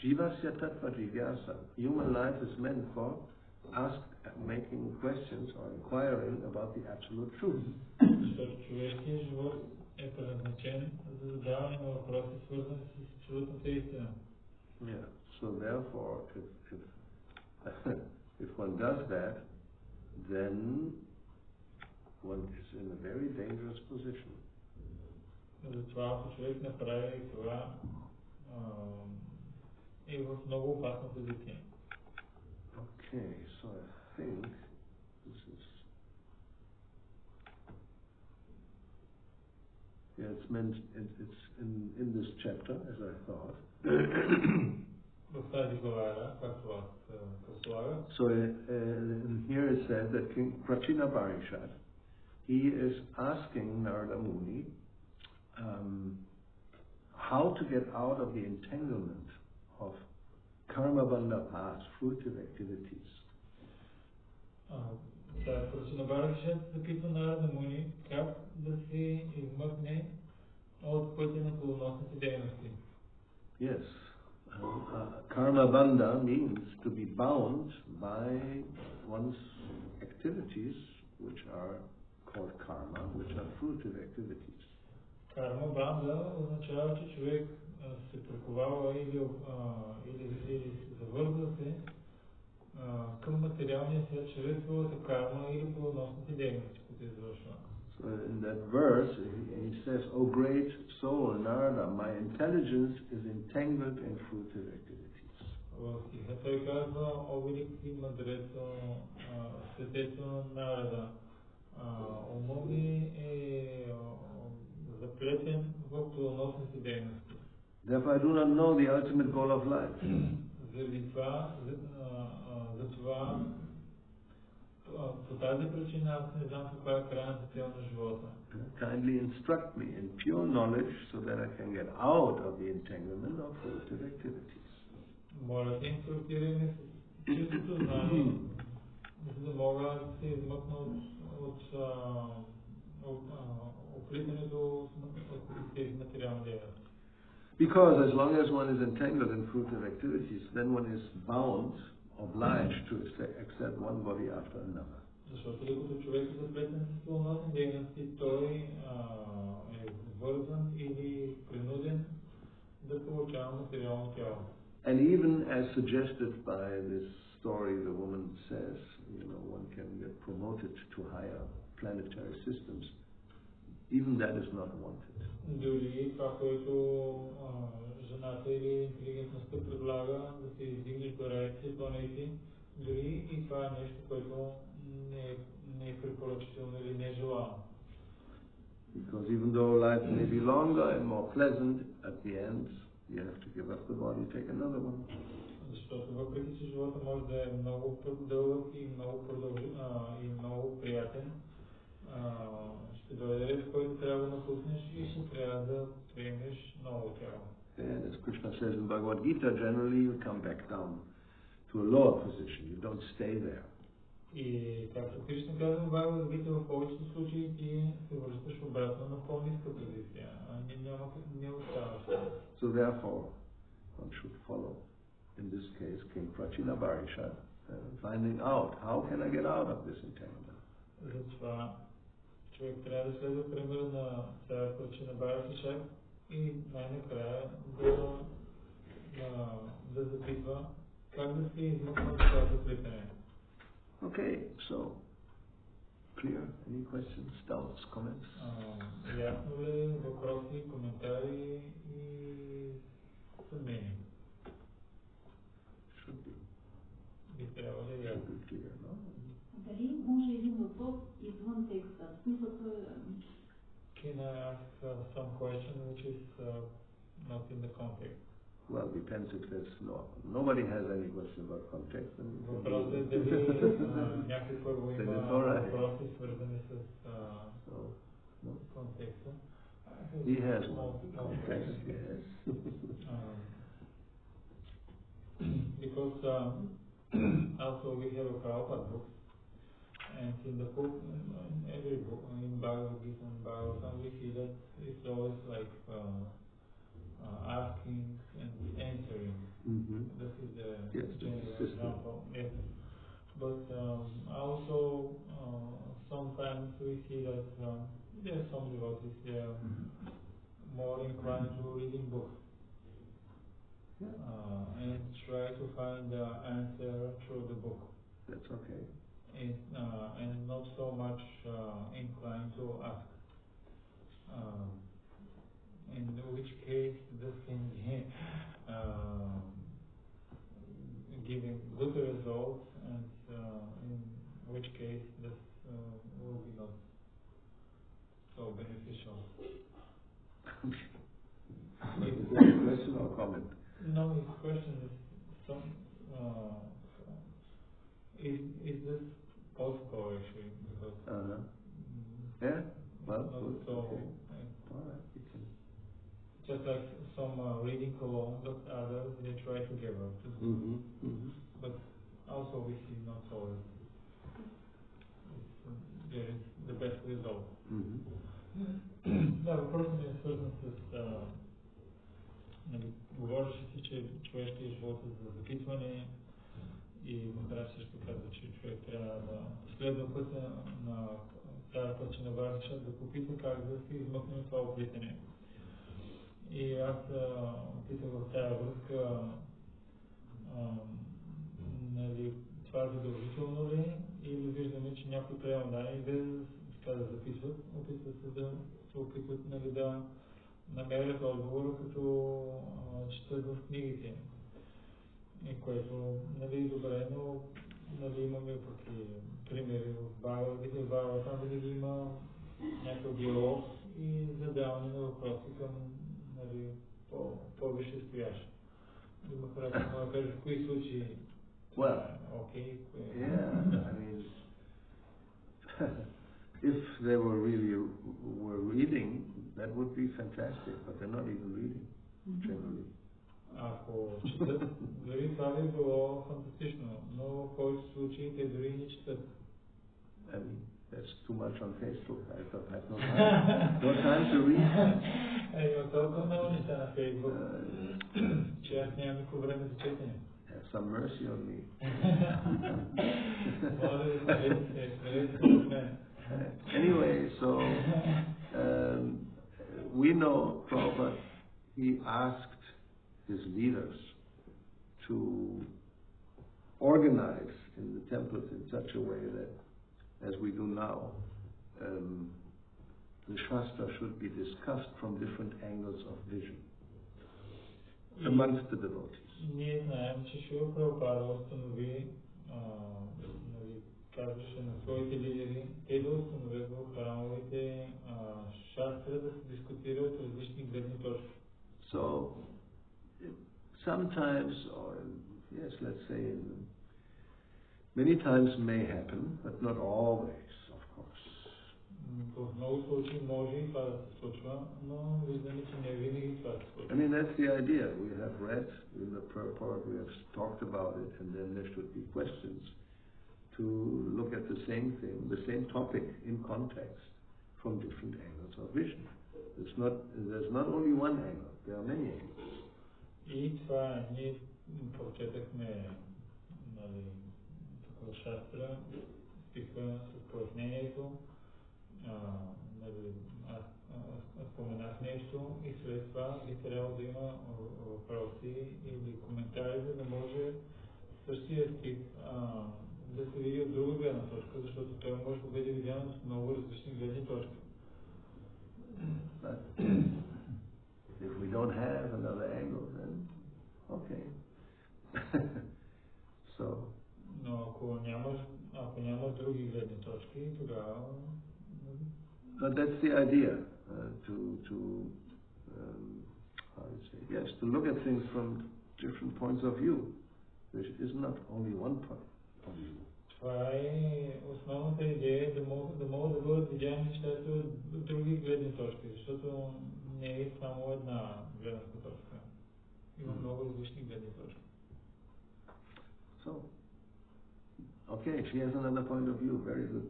jivasya tattva jigyasa, human life is meant for making questions or inquiring about the absolute truth. Защото човешкият живот е предназначен за задаване на въпроси, свързани с абсолютната истина. Yeah. So therefore, if one does that, then one is in a very dangerous position. Затова ако човек направи това, е в много опасна позиция. Okay, so I think this is. Yeah, it's meant. It's in this chapter, as I thought. So here it said that King Prachina Parishad, he is asking Narada Muni how to get out of the entanglement of karma bandha paths, fruitive activities. Прачина Паришад запитва Нарада Муни как да се измъкне от пътя на плодоносните дейности. Yes. Karma bandha means to be bound by one's activities which are called karma, which are fruitive activities. Карма банда означава, че човек се приковава или се завързва се към материалния свят чрез своята карма или плодоносните дейности, които извършва. So in that verse, he says, "O great soul, Narada, my intelligence is entangled in fruitive activities." В стиха той казва: "О велики мъдрецо, светецо на Нарада, умът ми е заплетен в плодоносните дейности." Therefore, I do not know the ultimate goal of life. Заради това, затова по тази причина аз не знам каква е крайната цел на живота. Kindly instruct me in pure knowledge so that I can get out of the entanglement of fruitive activities. Моля те, инструктирай ме с чистото знание, за да мога да се измъкна от оплитането от тези материални дейности. Because as long as one is entangled in fruitive activities, then one is bound, obliged to accept one body after another. Защото докато човек е заплетен с плодоносни дейности, той е вързан или принуден да получава материално тяло. And even as suggested by this story, the woman says, one can get promoted to higher planetary systems. Even that is not wanted. Дори това, което жената или интелигентността предлага, да се издигнеш до райски планети, дори и това е нещо, което не е препоръчително или не е желано. Because even though life may be longer and more pleasant, at the end you have to give up the body, take another one. Защото въпреки че живота може да е много дълъг и много приятен, ще дойде ред, в който трябва да напуснеш и ще трябва да приемеш ново тяло. And as Krishna says in Bhagavad Gita, generally you come back down to a lower position. You don't stay there. И както Кришна казва в Бхагавад Гита, в повечето случаи ти се връщаш обратно на по-ниска позиция, а не оставаш. So therefore, one should follow, in this case, King Prachinabarisha, finding out how can I get out of this entanglement. Затова човек трябва да следва примера на цар Прачинабариша и най-накрая да запитва как да се измъкне от това заплитане. Okay, so clear? Any questions, doubts, comments? Ясно ли въпроси, коментари и съмнения? Should be. Би трябвало да е ясно. Should be clear, no? Дали може един въпрос извън текста? Смисълът е... Can I ask some question which is not in the context? Well, depends if there's nobody has any question about context. Въпросът е дали някой първо има въпроси свързани с контекста. He has context, yes. Because also we have a Prabhupada book, and in the book, in every book, in Bhagavad Gita and Bhagavatam, we see that it's always like asking and answering. Mm-hmm. This is the general example. Yes. But also sometimes we see that there are some devotees they are more inclined to reading books. And try to find the answer through the book. That's okay. And not so much inclined to ask. In which case this can giving good results, and in which case this will be not so beneficial. Is that a question or comment? No, his question is is this possible actually? Because yeah, well, not good. so. Okay. All right, you can. Just like some reading alone, but others they try together. But also we see not always there is the best result. Да, въпросът ми е свързан с говореше си, че човешкият живот е за запитване и накрая също казва, че човек трябва да следва пътя на да, точно на Варша, да попита как да се измъкне това оплитане. И аз питах в тази връзка, нали, това е задължително ли, или виждаме, че някои преемдани да записват, опитват се да се опитват, нали, да намерят отговора, като четат в книгите. И което, нали, добре, но, нали, имаме пък и примери в Бхагавата, там винаги има някакъв диалог и задаване на въпроси към, нали, по-висше стоящ. Има характер, да кажа, в кои случаи окей, yeah, I mean, if they were reading, that would be fantastic, but they're not even reading, generally. Ако четат, дори това би било фантастично, но в повечето случаи те дори не четат. I mean, that's too much on Facebook. I have no time to read. Има толкова много неща на Фейсбук, че аз нямам никакво време за четене. Have some mercy on me. Anyway, so we know Prabhupada, he asked his leaders to organize in the temples in such a way that, as we do now, the Shastra should be discussed from different angles of vision amongst the devotees. Ние знаем, че Шрила Прабхупада установи, казваше на своите лидери, те да установят в храмовете шастра да се дискутира от различни гледни точки. So, sometimes, or yes, let's say, many times may happen, but not always, of course. В много случаи може и това да се случва, но виждаме, че не винаги това се случва. I mean, that's the idea. We have read in the purport, we have talked about it, and then there should be questions to look at the same thing, the same topic in context from different angles of vision. There's not only one angle, there are many angles. И това ние прочетахме, нали, такова шастра, стиха с пояснението, нали, аз споменах нещо и след това би трябвало да има въпроси или коментари, за да може същия стих да се види от друга гледна точка, защото той може да бъде видян от много различни гледни точки. But if we don't have another angle, then okay. So. Но ако няма други гледни точки, тогава. But that's the idea, how do you say? Yes, to look at things from different points of view. There is not only one point of view. Това е основната идея, да могат да бъдат видяни нещата от други гледни точки, защото не е само една гледна точка. Има много различни гледни точки. So, okay, she has another point of view. Very good.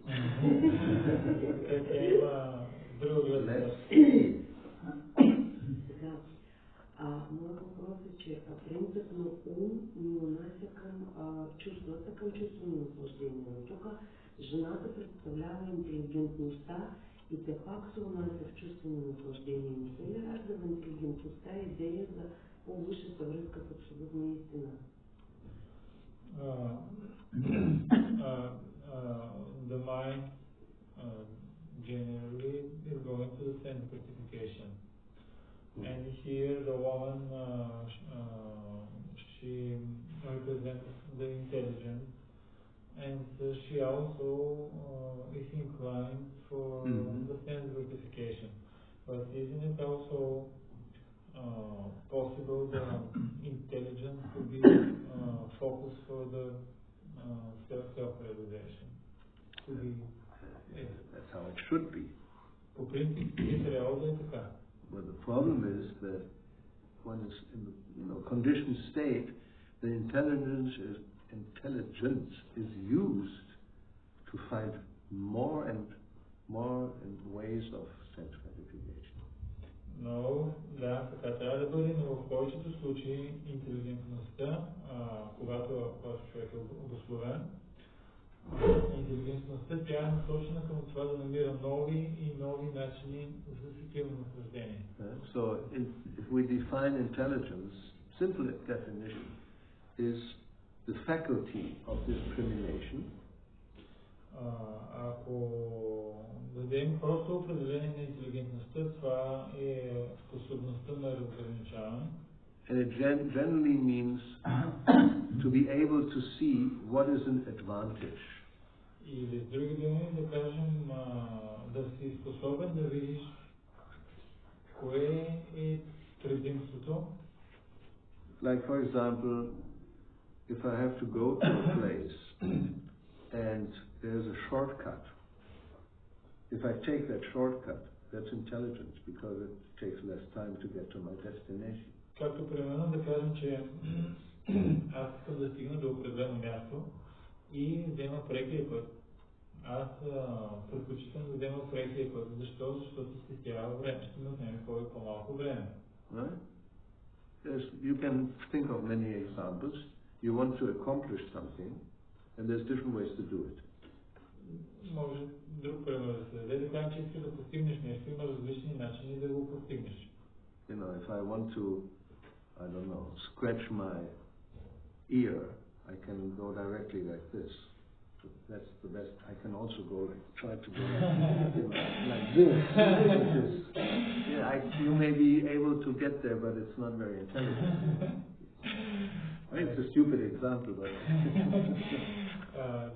Моят въпрос е, че принципно ум ни унася към чувствата, към чувствено наслаждение. Но тук жената представлява интелигентността и те пак се унася в чувствено наслаждение. Не се ли ражда в интелигентността идея за по-висшата връзка с абсолютна истина? The mind generally is going to the sense gratification. And here the woman, she represents the intelligence, and she also is inclined for the sense gratification. But isn't it also possible that intelligence could be focused for the self-realization? That's how it should be. По принцип, трябва да е така. But the problem is that when it's in the conditioned state, the intelligence is used to find more and ways of sense gratification. Но да, така трябва да бъде, но в повечето случаи интелигентността, когато човек е обусловен, интелигентността тя тя е насочена към това да намира нови и нови начини за сетивно наслаждение. So if we define intelligence, simple definition is the faculty of discrimination. Ако дадем просто определение на интелигентността, това е способността на разграничаване. And it generally means to be able to see what is an advantage. Или с други думи да кажем, да си способен да видиш кое е предимството. Like for example, if I have to go to a place and there's a shortcut, if I take that shortcut, that's intelligence because it takes less time to get to my destination. Както примерно да кажем, че аз искам да стигна до определено място и взема прекия път. Аз предпочитам да взема прекия път. Защо? Защото спестява време. Ще ми отнеме по-малко време. Right? Yes, you can think of many examples. You want to accomplish something, and there's different ways to do it. Може друг пример да се даде, да кажем, че искаш да постигнеш нещо, има различни начини да го постигнеш. You know, if I want to, I don't know, scratch my ear, I can go directly like this. That's the best. I can also go like, try to go like this. Yeah, you may be able to get there, but it's not very intelligent. I mean, it's a stupid example, but...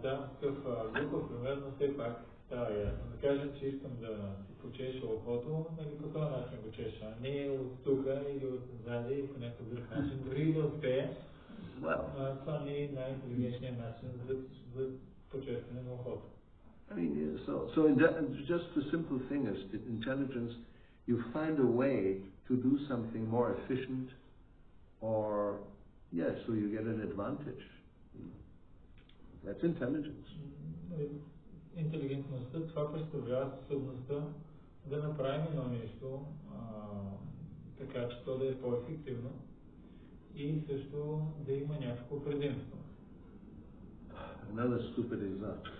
Да, такъв глупав пример, но все пак става ясно. Да кажем, че искам да си почеша ухото, нали по този начин го чеша, а не от тук или от сзади и по някакъв друг начин. Дори да успея, това не е най-интелигентният начин за почестване на ухото. I mean, so just the simple thing is intelligence. You find a way to do something more efficient, or so you get an advantage. That's intelligence. Интелигентността, това представлява способността да направим едно нещо, така че то да е по-ефективно и също да има някакво предимство. Another stupid example.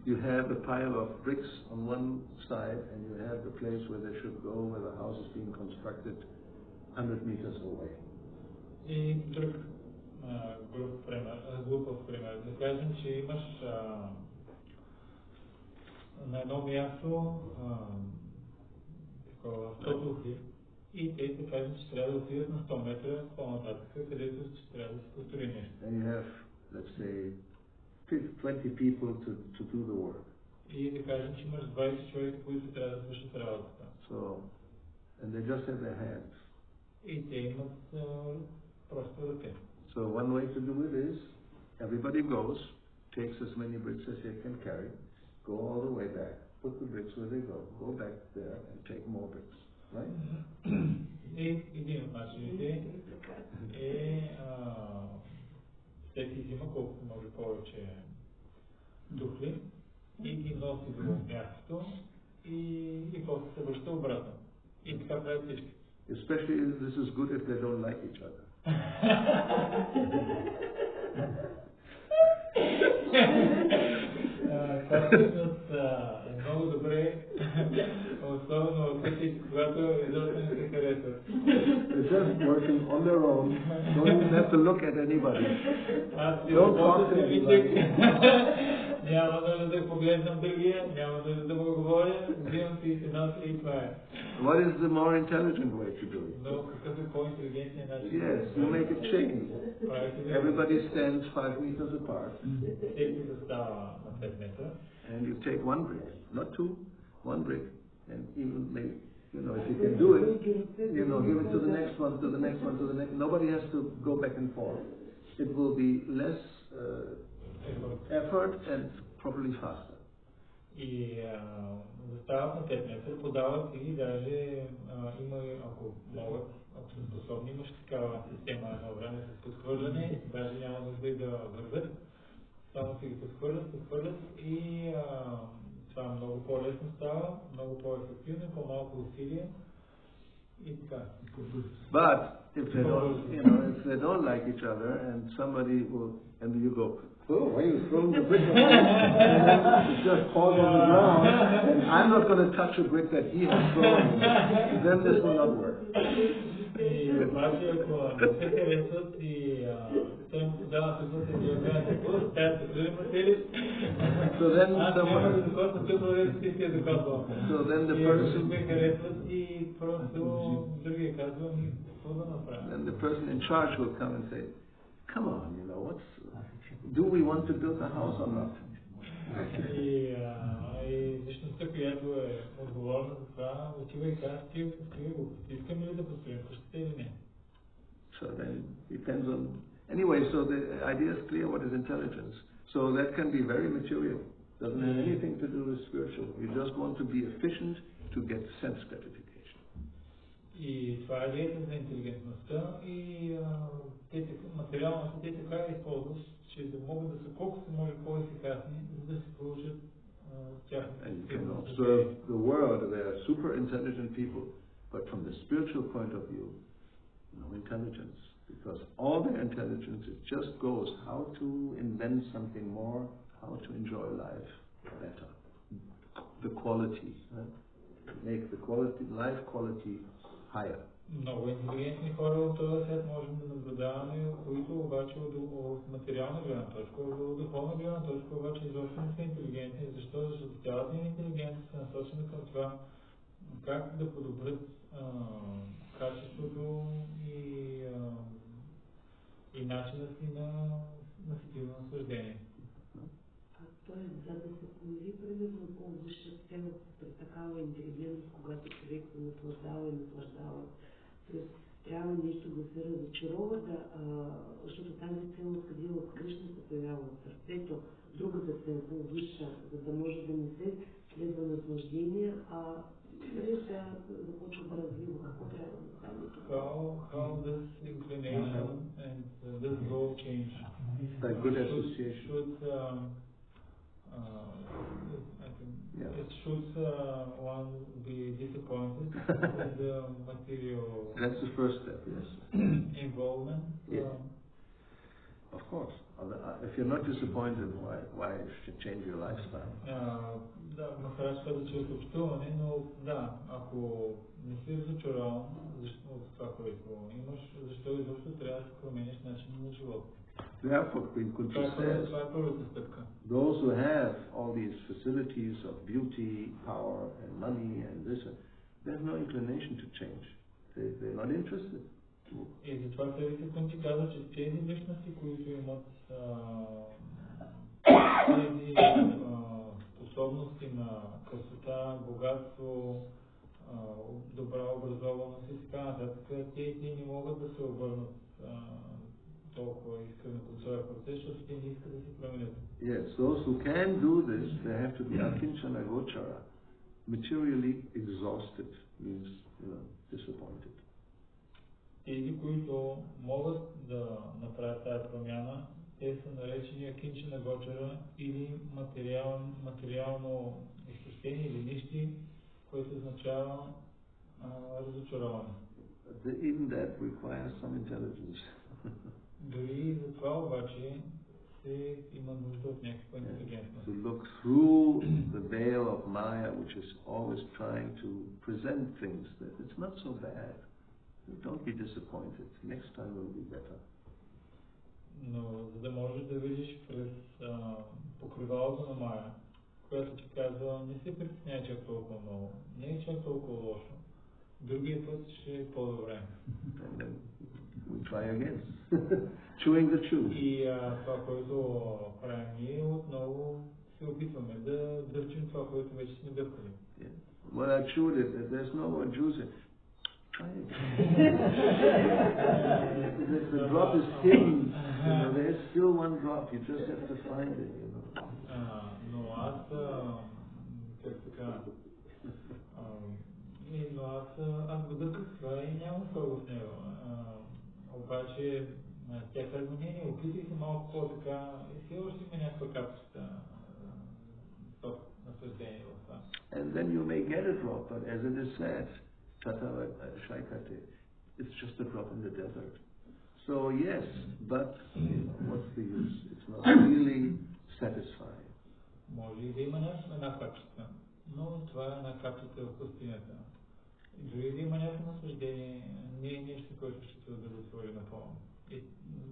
You have a pile of bricks on one side and you have the place where they should go, where the house is being constructed 100 meters away. И друг глупав пример. Да кажем, че имаш на едно място такова 100 духи и те да кажем, че трябва да отидат на 100 метра по-нататък, където ще трябва да се построи нещо. And you have, let's say, 20 people to do the work. И да кажем, че имаш 20 човека, които трябва да свършат работата. So, and they just have their hands. И те имат просто ръце. So one way to do it is, everybody goes, takes as many bricks as they can carry, go all the way back, put the bricks where they go back there and take more bricks, right? И един от начините е всеки взима колкото може повече тухли и ги носи до мястото и после се връща обратно. И така правят всички. Especially this is good if they don't like each other. Това всъщност е много добре, особено в случаите, когато изобщо не се харесват. They're just working on their own, don't even have to look at anybody. Don't talk to anybody. Няма нужда да погледнам другия, няма нужда да му говоря, взимам си и се нося и това е. What is the more intelligent way to do it? Но какъв е по-интелигентният начин? Yes, you make a chain. Everybody stands 5 meters apart. Всеки застава на 5 метра. And you take one brick, not two, one brick, and even maybe, if you can do it, give it to the next one, to the next one, to the next. Nobody has to go back and forth. It will be less effort and probably faster. И застават на 5 метра, подават и даже има, ако могат, ако са способни, имаш такава система едно време с подхвърляне, даже няма нужда и да вървят, само си ги подхвърлят и това много по-лесно става, много по-ефективно, по-малко усилие И така. But if they don't, if they don't like each other, and somebody will, and you go, oh, why are you throwing the brick? And it just falls on the ground, and I'm not going to touch a brick that he has thrown. Then this will not work. И обаче, ако не се харесват и те му подават съгласие да играят какво, стаят да бъде материш. Аз няма да докосна тъпо да си се докосвам. И ако се ме харесват и просто другия казва ми какво да направя. Then the person in charge will come and say, come on, do we want to build a house or not? И личността, която е отговорна за това, отива и казва, искаме ли да построим къщата или не? So then it depends on... Anyway, so the idea is clear what is intelligence. So that can be very material. Doesn't have anything to do with spiritual. You just want to be efficient to get sense gratification. И това е идеята за интелигентността и материалността те така използват, че да могат да са колко се може по-ефикасни, за да се получат тяхната. And you can observe the world. There are super intelligent people, but from the spiritual point of view, no intelligence. Because all their intelligence, it just goes how to invent something more, how to enjoy life better. The quality, make the quality, life quality higher. Много интелигентни хора от този свят можем да наблюдаваме, които обаче от материална гледна точка, от духовна гледна точка обаче изобщо не са интелигентни. Защо? Защото цялата им интелигентност е насочена към това как да подобрят качеството и начина си на сетивно наслаждение. Тоест, за да се появи примерно по-висша цел при такава интелигентност, когато човек се наслаждава, т.е. трябва нещо да се разочарова, защото тази цел откъде откришно се появява в сърцето, другата цел по-висша, за да може да не се следва наслаждение, да започва да развива. Какво трябва да стане? How does inclination and this goal change? By good association. It should one be disappointed in the material. That's the first step, yes. Involvement. Yes. Of course. If you're not disappointed, why should change your lifestyle? Да, макар това да чуеш общуване, но да, ако не си разочарован от това, което имаш, защо изобщо трябва да промениш начина на живота? Therefore, Queen Kunti says, those who have all these facilities of beauty, power, and money, and this, there's no inclination to change. They're not interested. И затова Кунти Kunti казва, че тези личности, които имат тези способности на красота, богатство, добра образованост и така нататък, те не могат да се обърнат толкова искрено към своя процес, защото те не искат да се променят. Yes, those who can do this, they have to be akinchana gochara, materially exhausted, means disappointed. Тези, които могат да направят тази промяна, те са наречени акинчана гочара или материално изтощение или нищи, което означава разочароване. Even that requires some intelligence. Дори за това обаче се има нужда от някаква интелигентност. To look through the veil of Maya, which is always trying to present things that it's not so bad. Don't be disappointed. Next time will be better. Но за да можеш да видиш през покривалото на Мая, която ти казва, не се притесняй чак толкова много, не е чак толкова лошо, другия път ще е по-добре. We try again. Chewing the chew. И това, което правим ние, отново се опитваме да дърчим това, което вече сме дърпали. Well, I chewed it. There's no more juice. Try it. The drop is thin. There's still one drop. You just have to find it. Но аз, как така, аз го дърках това и няма много в него. Обаче тя казва, не, опитай се малко по-така и все още има някаква капчета наслаждение в това. And then you may get a drop, but as it is said, Tata Shaikate. It's just a drop in the desert. So yes, but what's the use? It's not really satisfying. Може и да има една капчица, но това е една капчица в пустинята. Дори да има някакво наслаждение, не е нещо, което ще се удовлетвори напълно. И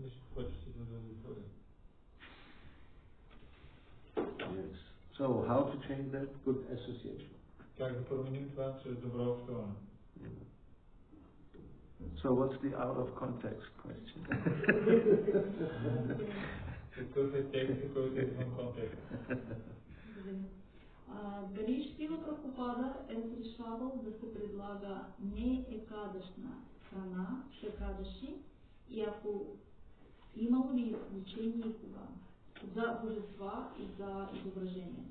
нещо, което ще се удовлетвори. Yes. So how to change that? Good association. Как да променим това чрез добро общуване? So what's the out of context question? Какъв е текст, който е извън контекст? Дали Шрила Прабхупада е разрешавал да се предлага не екадъчна храна, шекадаши, и ако имало ли изключение и кога? За божества и за изображения.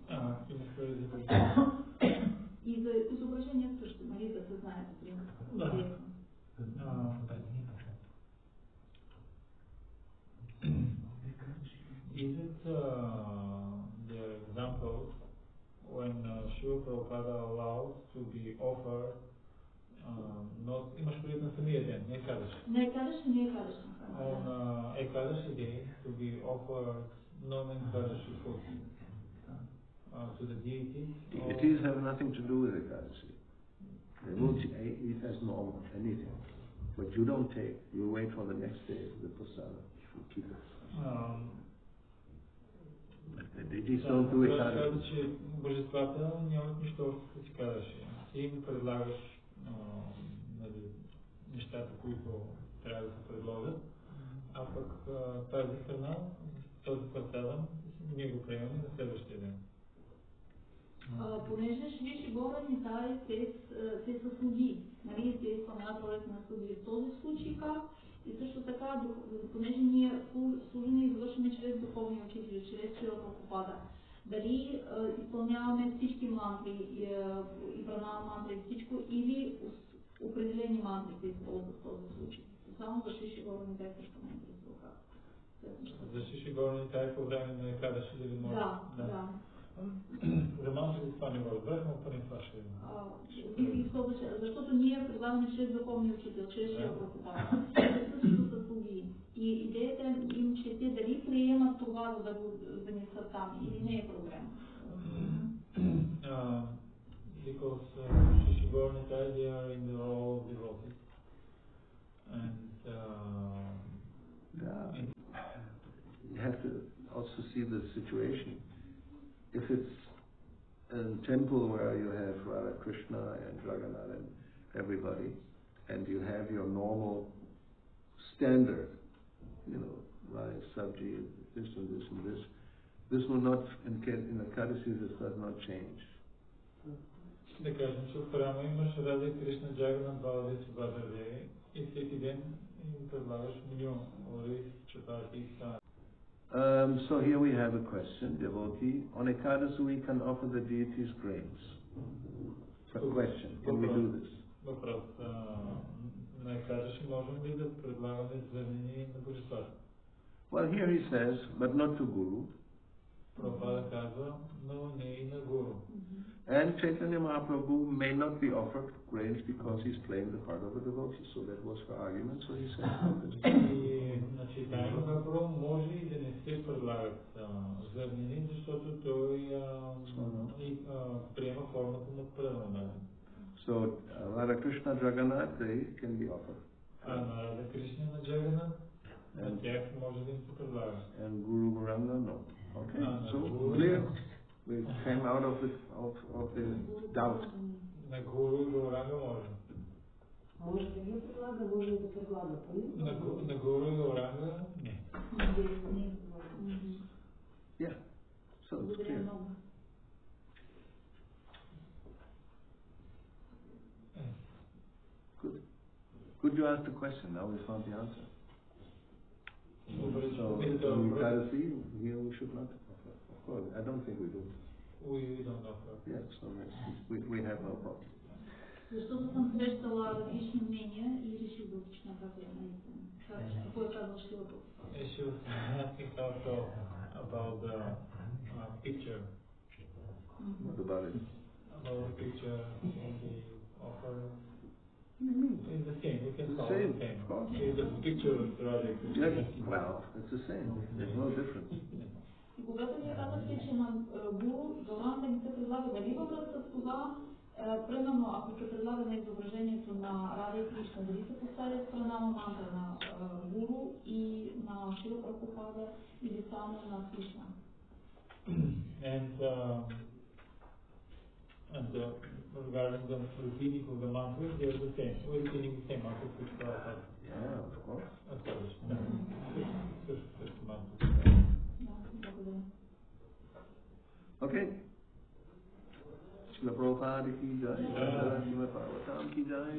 И за изображения също, нали, да се знае по принцип. Is it the example when Srila Prabhupada allows to be offered not имаш предвид на самия ден, не Екадаши? Не Екадаши, не Екадаши. On Ekadashi day to be offered non-Ekadashi food to the deities? Deities have nothing to do with Ekadashi. They will eat as normal, anything. But you don't take, you wait for the next day for the prasada. You keep it. The deities don't do Ekadashi. Казва, че божествата нямат нищо общо с Екадаши. Ти им предлагаш нещата, които трябва да се предложат, а пък тази храна, този прасадам, ние го приемаме на следващия ден. Понеже Шри Гауравани те са слуги, нали, те изпълняват ролята на слуги. В този случай как? И също така, понеже ние служение извършваме чрез духовни учители, чрез Шрила Прабхупада, дали изпълняваме всички мантри и пранама мантри и всичко, или определени мантри се използват в този случай. Само за Шри Гауравани те също не интересува как. За Шри Гауравани те по време на Екадаши да ви може? Да. За мантрите това не го разбрах, но поне това ще е. Защото ние предлагаме чрез духовния учител, чрез Шрила Прабхупада. Същото са слуги. И идеята им, че те дали приемат това, за да го занесат там, или не е проблем. Because Shri Gauravani they are in the role of devotees. And you have to also see the situation. If it's a temple where you have Radha Krishna and Jagannath and everybody, and you have your normal standard, rice, sabji, this and this and this will not, in the Ekadashi, this does not change. Да кажем, че в храма имаш Рада и Кришна, Джаганат, Балави, Субхадра и всеки ден им предлагаш меню, рис, чапати и стана. So here we have a question, devotee. On Ekadashi we can offer the deities grains. A question, can we do this? Въпрос. На Екадаши можем ли да предлагаме зърнени на божествата? Well, here he says, but not to Guru. Прабхупада казва, но не и на Гуру. And Chaitanya Mahaprabhu may not be offered grains because he's playing the part of a devotee. So that was her argument, so he said. И на Chaitanya Mahaprabhu може и да не се предлагат зърнени, защото той приема формата на преданен. So Radha Krishna, Jagannath, they can be offered. А на Рада Кришна, на Джаганат, на тях може да им се предлага. And Guru Varanga, no. Okay, so clear. We came out of the doubt. На Гуру и Гауранга може. Може да ги предлага, може да предлага. На Гуру и Гауранга не. Yeah, so it's clear. Good you asked the question, now we found the answer. So you try to see, here we should not offer. Of course, I don't think we do. We don't offer. Yes, so we have no problem. Защото съм срещала различни мнения и реших да уточня как е наистина. Какво е казал Шрила Прабхупада? She was asking also about the picture. What about it? About the picture in the offer. It's the same. You can call it the same. Of course. It's a picture of Radha Krishna. Yeah, well, it's the same. There's no difference. И когато ние казахте, че на гуру Гауранда не се предлага дали във връзка с това, примерно ако се предлага на изображението на Рада и Кришна, дали се поставя пранама мантра на гуру и на Шрила Прабхупада или само на Кришна. And regarding the repeating of the mantra, they are the same. We're repeating the same mantra which Prabhupada Yeah, of course. established. Just mantra. Okay. Shila Prabhupada ki jai, Shila Parvatam ki jai.